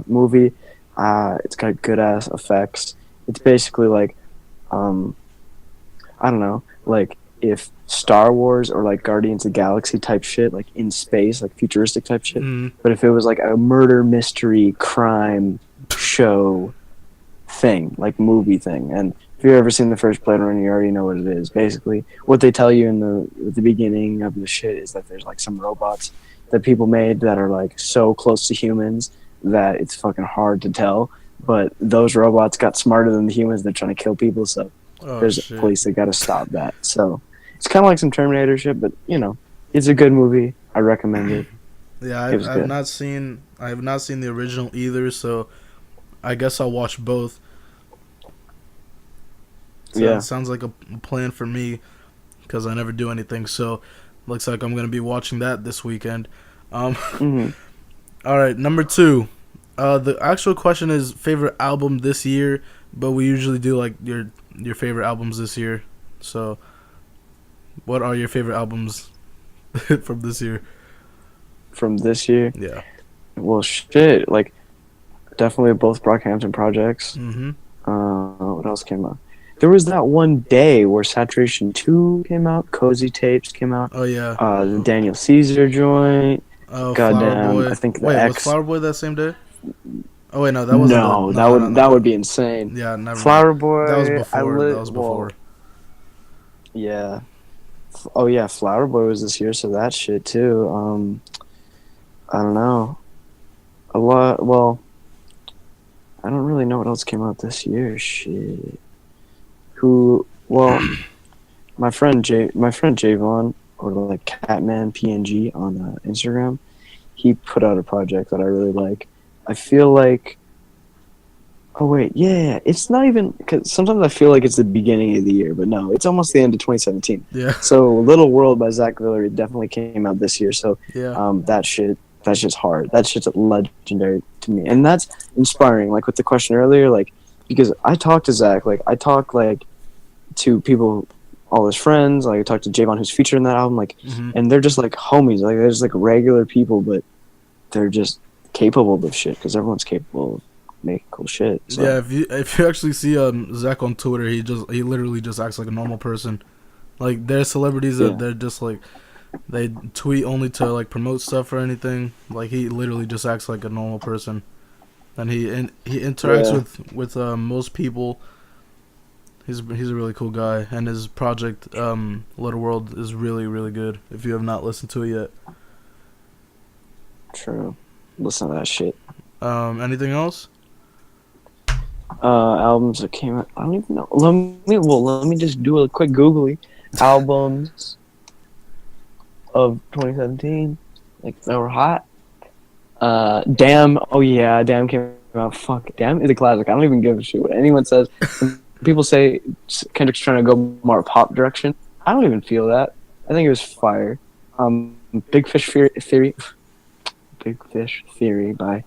movie. It's got good ass effects. It's basically like, I don't know, like if Star Wars or like Guardians of the Galaxy type shit, like in space, like futuristic type shit. But if it was like a murder mystery crime show thing, like movie thing, and if you've ever seen the first Blade Runner, you already know what it is. Basically, what they tell you in the beginning of the shit is that there's like some robots that people made that are like so close to humans that it's fucking hard to tell. But those robots got smarter than the humans. They're trying to kill people, so there's a police that got to stop that. So it's kind of like some Terminator shit, but you know, it's a good movie. I recommend it. Yeah, I've not seen the original either, so I guess I'll watch both. So Yeah, it sounds like a plan for me because I never do anything. So looks like I'm gonna be watching that this weekend. mm-hmm. All right, number 2. The actual question is favorite album this year, but we usually do like your favorite albums this year. So, what are your favorite albums from this year? From this year. Yeah. Well, shit, like definitely both Brockhampton projects. Mm-hmm. What else came out? There was that one day where Saturation 2 came out, Cozy Tapes came out. Oh yeah. The Daniel Caesar joint. Oh, Goddamn, Flower Boy. I think the Wait, X. was Flower Boy that same day? Oh wait, no, that wasn't. No, No, that would be insane. Yeah, never. Flower Boy. That was before. That was before. Well, yeah. Oh yeah, Flower Boy was this year, so that shit too. I don't know. A lot. Well, I don't really know what else came out this year. Shit. Who? Well, my friend Javon, or like Catman PNG on Instagram, he put out a project that I really like. I feel like. Oh wait, yeah, it's not even, because sometimes I feel like it's the beginning of the year, but no, it's almost the end of 2017. Yeah. So Little World by Zach Villery definitely came out this year. So Yeah. that shit's hard. That shit's legendary to me, and that's inspiring. Like with the question earlier, like because I talk to Zach, like I talk like to people, all his friends. Like I talked to Javon, who's featured in that album, like, and they're just like homies. Like they're just like regular people, but they're just capable of shit because everyone's capable of making cool shit. So. Yeah, if you actually see Zach on Twitter, he literally just acts like a normal person. Like there's celebrities that they're just like they tweet only to like promote stuff or anything. Like he literally just acts like a normal person, and he interacts with most people. He's a really cool guy, and his project Little World is really, really good. If you have not listened to it yet. True. Listen to that shit. Anything else? Albums that came out. I don't even know. Let me just do a quick googly. Albums of 2017, like that were hot. Damn. Oh yeah, Damn came out. Fuck, Damn is a classic. I don't even give a shit what anyone says. People say Kendrick's trying to go more pop direction. I don't even feel that. I think it was fire. Big Fish Theory by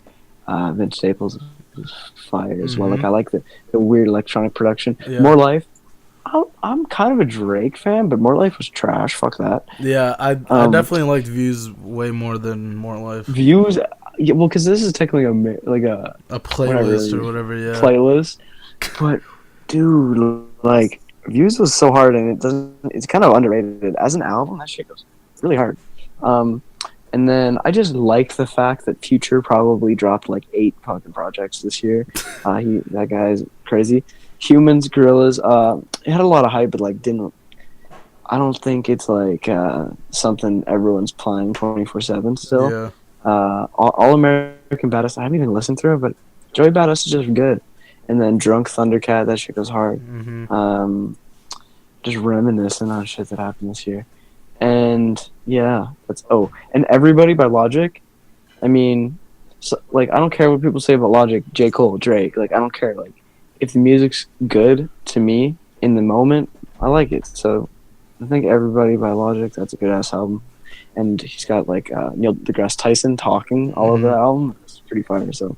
Vince Staples is fire as well. Like I like the weird electronic production. Yeah. More Life. I'm kind of a Drake fan, but More Life was trash. Fuck that. Yeah, I definitely liked Views way more than More Life. Views, yeah, well, because this is technically a playlist or whatever. Yeah. Playlist, but dude, like Views was so hard, and it's kind of underrated as an album. That shit goes really hard. Um, and then I just liked the fact that Future probably dropped like 8 fucking projects this year. That guy's crazy. Humans, Gorillas. It had a lot of hype, but like didn't. I don't think it's like something everyone's playing 24/7 still. Yeah. All American Badass. I haven't even listened through it, but Joey Badass is just good. And then Drunk Thundercat, that shit goes hard. Just reminiscing on shit that happened this year. And yeah, and Everybody by Logic. I mean, so, like, I don't care what people say about Logic, J. Cole, Drake. Like, I don't care. Like, if the music's good to me in the moment, I like it. So I think Everybody by Logic, that's a good ass album. And he's got like Neil deGrasse Tyson talking all over the album. It's pretty fire. So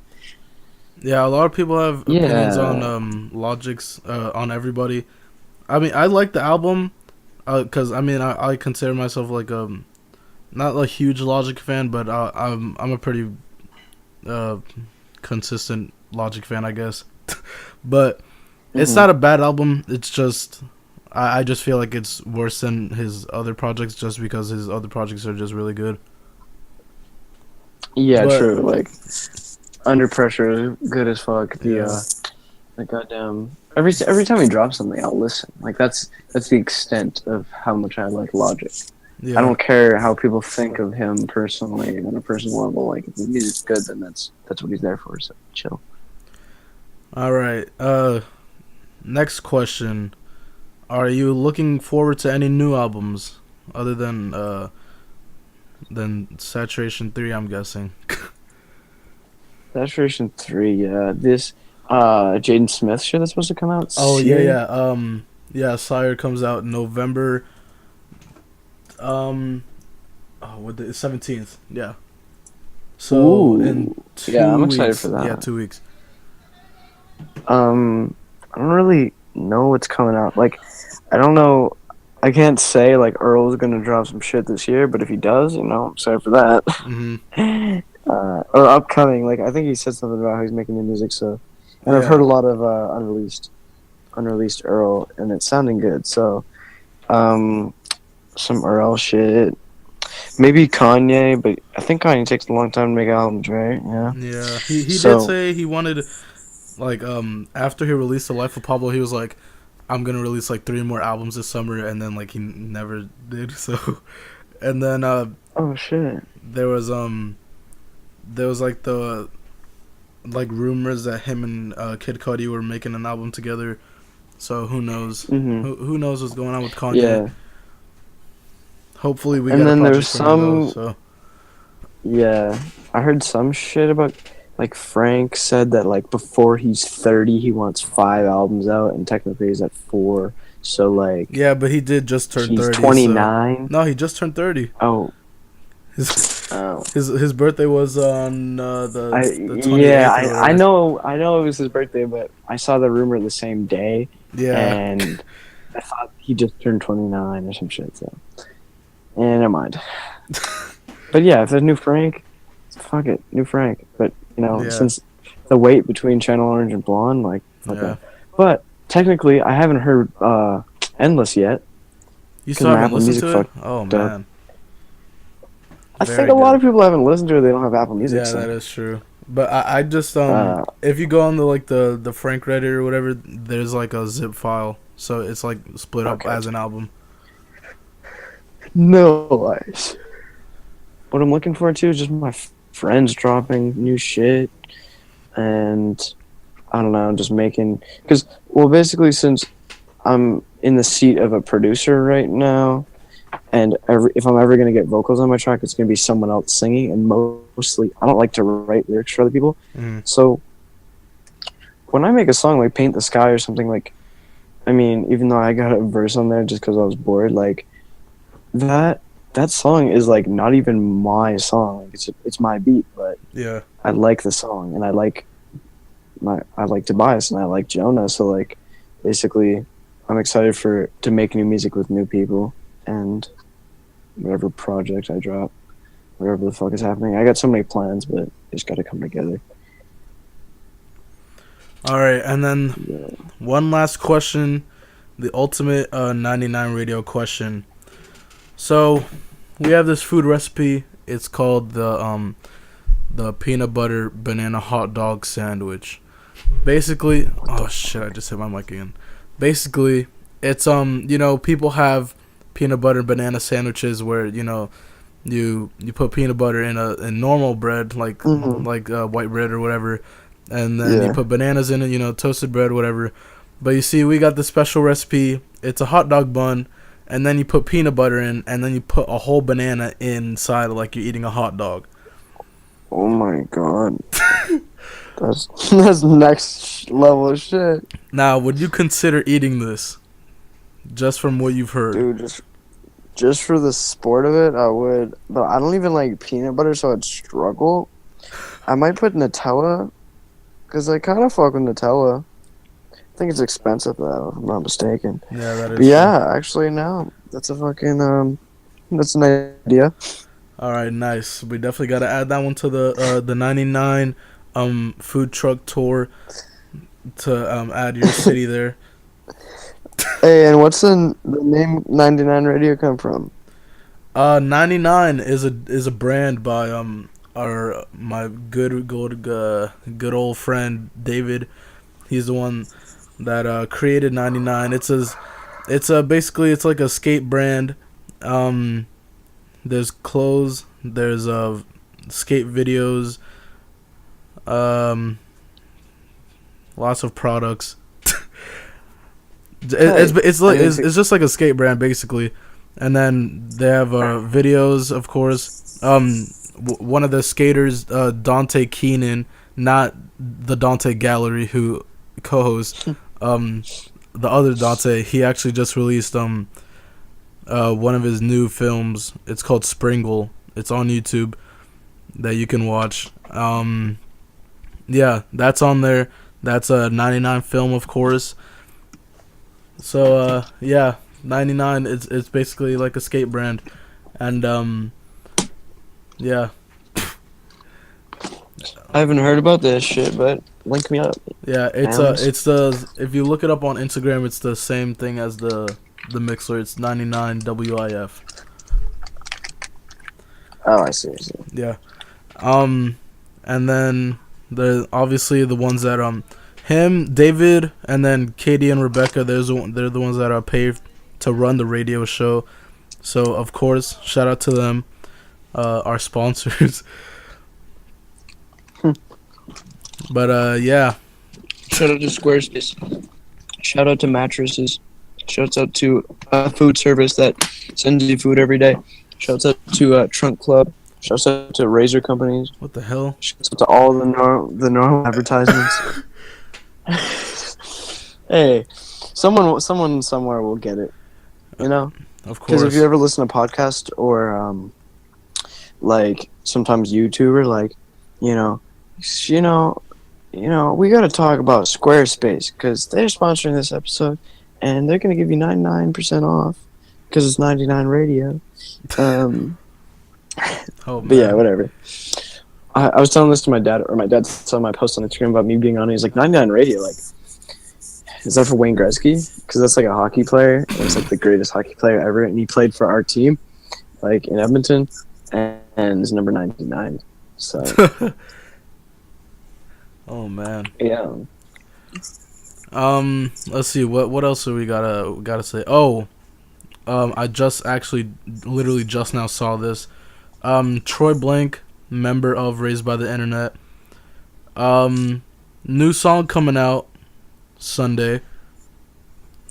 yeah, a lot of people have opinions on Logic's on Everybody. I mean, I like the album because I mean I consider myself like not a huge Logic fan, but I'm a pretty consistent Logic fan, I guess. But it's not a bad album. It's just I just feel like it's worse than his other projects just because his other projects are just really good. Yeah, But- true. Like Under Pressure, good as fuck. The goddamn every time he drops something, I'll listen. Like that's the extent of how much I like Logic. Yeah. I don't care how people think of him personally on a personal level. Like if the music's good, then that's what he's there for. So chill. All right. Next question. Are you looking forward to any new albums other than Saturation 3, I'm guessing? Saturation 3, yeah. This Jaden Smith shit that's supposed to come out Oh, soon. yeah. Sire comes out November. What the 17th? Yeah. So Ooh. in 2 Yeah, I'm weeks. excited for that. Yeah, 2 weeks. I don't really know what's coming out. Like, I don't know. I can't say like Earl's gonna drop some shit this year, but if he does, I'm excited for that. Or upcoming, like I think he said something about how he's making new music. So, and I've Yeah. heard a lot of unreleased Earl, and it's sounding good. So, some Earl shit. Maybe Kanye, but I think Kanye takes a long time to make albums, right? Yeah. Yeah, he So- did say he wanted, like, after he released The Life of Pablo, he was like, I'm gonna release like 3 more albums this summer, and then like he never did. So, and then Oh shit. there was like the rumors that him and Kid Cudi were making an album together. So who knows? Mhm. Who knows what's going on with Kanye? Yeah. Hopefully we And get then a project there's from him, though, some- so. Yeah, I heard some shit about like Frank said that like before he's 30 he wants 5 albums out, and technically he's at 4. So like Yeah, but he did just turn he's 30. so- 29. No, he just turned 30. Oh, His oh. his birthday was on the 28th. Yeah, or I whatever. I know it was his birthday, but I saw the rumor the same day, Yeah. and I thought he just turned 29 or some shit. So, never mind. But yeah, if there's new Frank, fuck it, new Frank. But Yeah. since the wait between Channel Orange and Blonde, like, fuck Yeah. that. But technically, I haven't heard Endless yet. You 'cause still my haven't Apple listened Music to it? fucked Oh up. man. I Very think a lot good. of people haven't listened to it. They don't have Apple Music. Yeah, so. that is true. But I just Uh, if you go on the Frank Reddit or whatever, there's like a zip file, so it's like split up Okay. as an album. Nice. What I'm looking forward to is just my friends dropping new shit, and I don't know, just making basically since I'm in the seat of a producer right now, and if I'm ever gonna get vocals on my track, it's gonna be someone else singing, and mostly I don't like to write lyrics for other people. Mhm. So when I make a song like Paint the Sky or something, like, I mean, even though I got a verse on there just because I was bored, like that song is like not even my song. Like, it's my beat, but Yeah. I like the song, and I like Tobias, and I like Jonah. So like, basically, I'm excited to make new music with new people, and whatever project I drop, whatever the fuck is happening. I got so many plans, but it's got to come together. All right, and then Yeah. one last question. the ultimate 99 radio question. So we have this food recipe. It's called the peanut butter banana hot dog sandwich. Basically, oh shit, I just hit my mic again. Basically, it's people have peanut butter banana sandwiches where you put peanut butter in normal bread like white bread or whatever, and then you put bananas in it, toasted bread, whatever. But you see, we got the special recipe. It's a hot dog bun, and then you put peanut butter in, and then you put a whole banana inside like you're eating a hot dog. Oh my god. That's next level shit. Now, would you consider eating this? Just from what you've heard. Dude, just for the sport of it, I would. But I don't even like peanut butter, so I'd struggle. I might put Nutella, because I kind of fuck with Nutella. I think it's expensive, though, if I'm not mistaken. Yeah, that is. But yeah, actually, no. That's a fucking, that's an idea. Alright, nice. We definitely got to add that one to the 99 food truck tour to add your city there. Hey, and what's the name 99 Radio come from? 99 is a brand by my good old friend David. He's the one that created 99. It's basically it's like a skate brand. There's clothes, there's skate videos, lots of products. It's just like a skate brand basically, and then they have videos, of course. One of the skaters, Dante Keenan, not the Dante Gallery who co-hosts, the other Dante. He actually just released one of his new films. It's called Springle. It's on YouTube that you can watch. Yeah, that's on there. That's a 99 film, of course. So yeah, 99. It's basically like a skate brand, and yeah. I haven't heard about this shit, but link me up. Yeah, it's the if you look it up on Instagram, it's the same thing as the Mixler. It's 99 WIF. Oh, I see. Yeah. And then obviously the ones that him, David, and then Katie and Rebecca, they're the ones that are paid to run the radio show. So of course, shout out to them, our sponsors. But yeah. Shout out to Squarespace. Shout out to mattresses. Shouts out to food service that sends you food every day. Shouts out to Trunk Club. Shouts out to razor companies. What the hell? Shouts out to all the normal advertisements. Hey, someone somewhere will get it. You know? Of course. Because if you ever listen to podcasts or like sometimes YouTuber, like we got to talk about Squarespace because they're sponsoring this episode. And they're going to give you 99% off because it's 99 radio. Oh, but yeah, whatever. I was telling this to my dad, or my dad saw my post on Instagram about me being on it. He's like, 99 radio, like, is that for Wayne Gretzky? Because that's like a hockey player. And he's like the greatest hockey player ever. And he played for our team, like in Edmonton, and is number 99. So. Oh, man. Yeah. Let's see what else do we gotta say. I just actually literally just now saw this. Troy Blank, member of Raised by the Internet. New song coming out Sunday.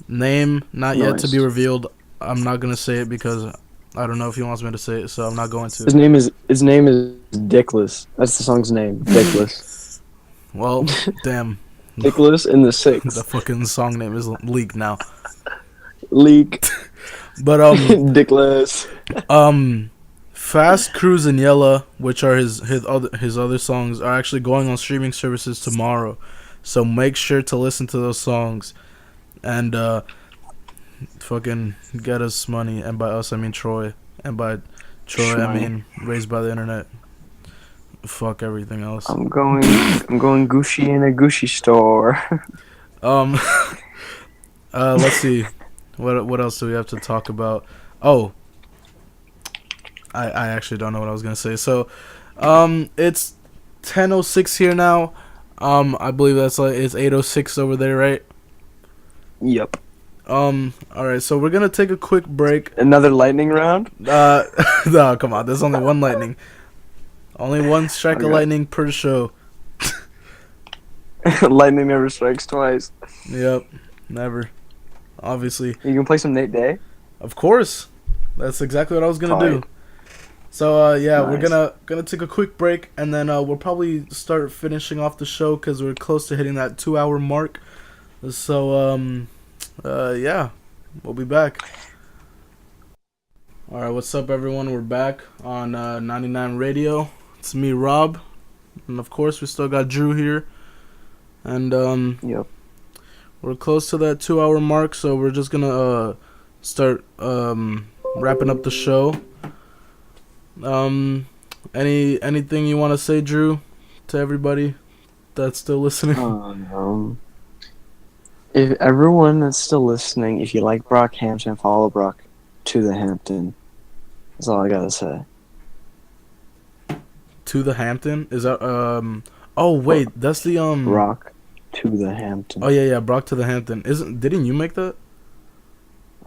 Name not yet to be revealed. I'm not gonna say it because I don't know if he wants me to say it, so I'm not going to. His name is Dickless. That's the song's name, Dickless. Well, damn. Dickless in the Six. The fucking song name is leaked now. Leak. But Dickless. Fast Cruise and Yella, which are his other songs, are actually going on streaming services tomorrow. So make sure to listen to those songs and fucking get us money. And by us I mean Troy. And by Troy I mean Raised by the Internet. Fuck everything else. I'm going Gucci in a Gucci store. Let's see. What else do we have to talk about? Oh, I actually don't know what I was gonna say. So, it's 10:06 here now. I believe it's 8:06 over there, right? Yep. All right. So we're gonna take a quick break. Another lightning round. No, come on. There's only one lightning. Only one strike of Okay. lightning per show. Lightning never strikes twice. Yep. Never. Obviously. You can play some Nate Day. Of course. That's exactly what I was gonna do. Fine. So yeah, we're Nice. gonna take a quick break, and then we'll probably start finishing off the show because we're close to hitting that 2-hour mark. So yeah, we'll be back. All right, what's up, everyone? We're back on 99 Radio. It's me, Rob, and of course we still got Drew here, and Yep. we're close to that 2-hour mark. So we're just gonna start wrapping up the show. Anything you want to say, Drew, to everybody that's still listening? If everyone that's still listening, if you like Brockhampton, follow Brock to the Hampton. That's all I gotta say. To the Hampton? Is that oh wait, that's the Brock to the Hampton. Oh yeah, Brock to the Hampton. Didn't you make that?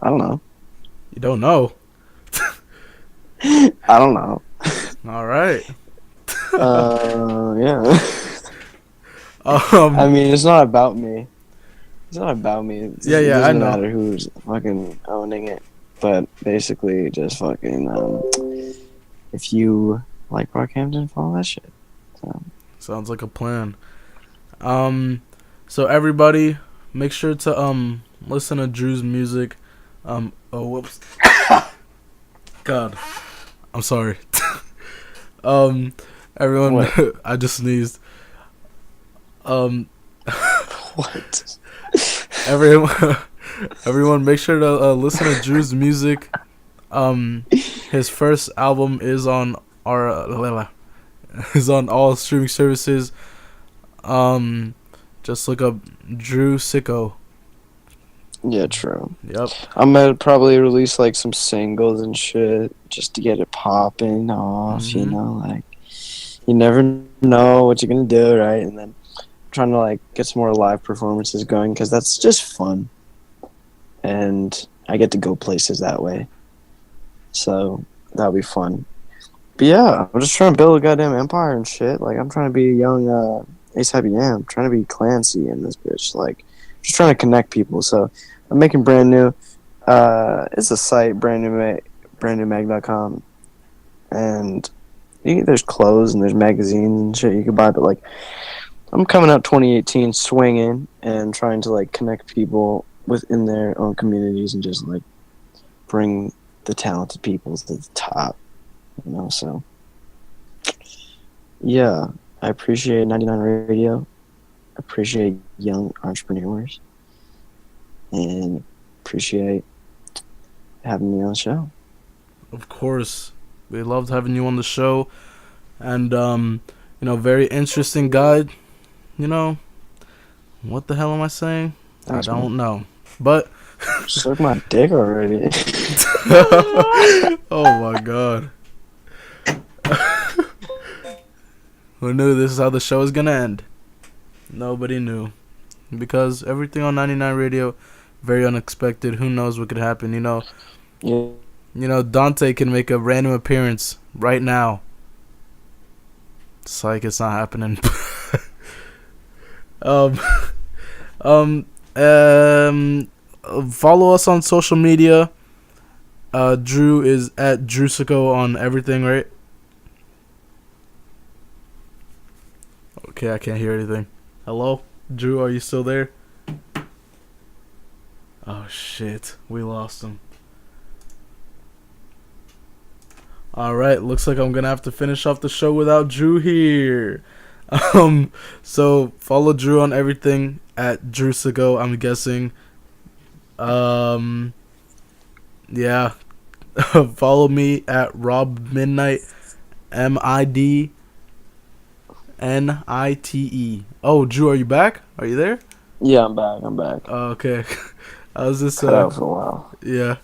I don't know. You don't know. I don't know. All right. Yeah. I mean, it's not about me. It's not about me. It I doesn't know. matter who's fucking owning it. But basically, just fucking, if you like Brockhampton, follow that shit. So. Sounds like a plan. So everybody, make sure to listen to Drew's music. Oh whoops. God, I'm sorry. Everyone, What? I just sneezed. What? Everyone, make sure to listen to Drew's music. His first album is on is on all streaming services. Just look up Drew Siko. Yeah, true. Yep. I'm gonna probably release like some singles and shit just to get it popping off. You Mhm. know, like you never know what you're gonna do, right? And then trying to like get some more live performances going because that's just fun, and I get to go places that way. So that'll be fun. But yeah, I'm just trying to build a goddamn empire and shit. Like I'm trying to be a young ASAP Yam. I'm trying to be Clancy in this bitch. Like just trying to connect people. So I'm making brand new. It's a site, brandnewmag.com, and there's clothes and there's magazines and shit you can buy. But like, I'm coming out 2018 swinging and trying to like connect people within their own communities and just like bring the talented people to the top. You know, so yeah, I appreciate 99 Radio. Appreciate young entrepreneurs. And appreciate having me on the show. Of course, we loved having you on the show, and very interesting guy. You know, what the hell am I saying? Thanks, I don't man. know, but Suck my dick already. oh my god. Who knew this is how the show is gonna end? Nobody knew. Because everything on 99 Radio, very unexpected. Who knows what could happen, Yeah. Dante can make a random appearance right now. It's like it's not happening. Follow us on social media. Drew is at Drewsico on everything, right? Okay, I can't hear anything. Hello? Drew, are you still there? Oh shit, we lost him. Alright, looks like I'm gonna have to finish off the show without Drew here. So follow Drew on everything at Drewsico, I'm guessing. Yeah. Follow me at Rob Midnight, MIDNITE. Oh, Drew, are you back? Are you there? Yeah, I'm back. Okay. I was just Cut out for a while. yeah,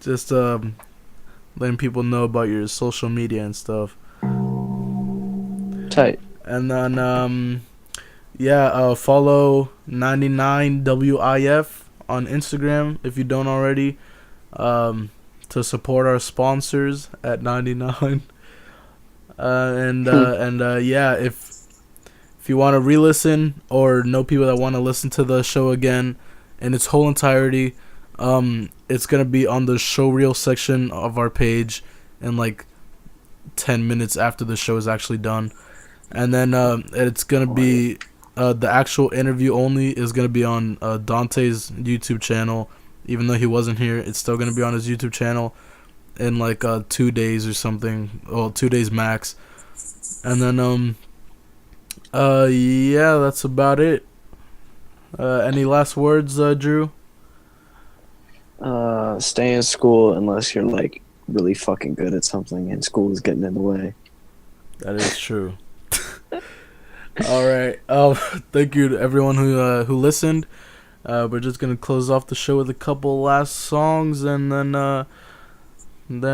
just letting people know about your social media and stuff. Tight. And then follow 99WIF on Instagram if you don't already. To support our sponsors at 99. Yeah, if you want to re-listen or know people that want to listen to the show again in its whole entirety, it's gonna be on the show reel section of our page in like 10 minutes after the show is actually done. And then it's gonna be the actual interview only is gonna be on Dante's YouTube channel. Even though he wasn't here, it's still gonna be on his YouTube channel in like 2 days or something. Well, 2 days max. And then yeah, that's about it. Any last words, Drew? Stay in school unless you're like really fucking good at something and school is getting in the way. That is true. All right. Thank you to everyone who listened. We're just gonna close off the show with a couple last songs, and then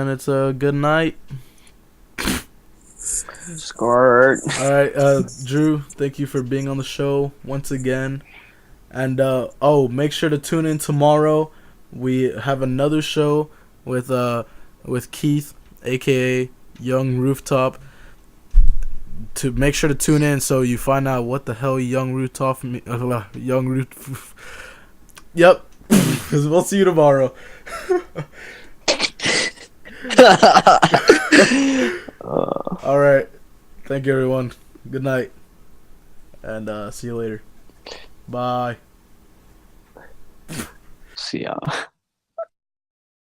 it's a good night. Squirt. All right, Drew. Thank you for being on the show once again, and make sure to tune in tomorrow. We have another show with Keith, aka Young Rooftop. To make sure to tune in so you find out what the hell Young Rooftop Young Roof. Yep, because we'll see you tomorrow. All right, thank you everyone. Good night, and see you later. Bye. See ya.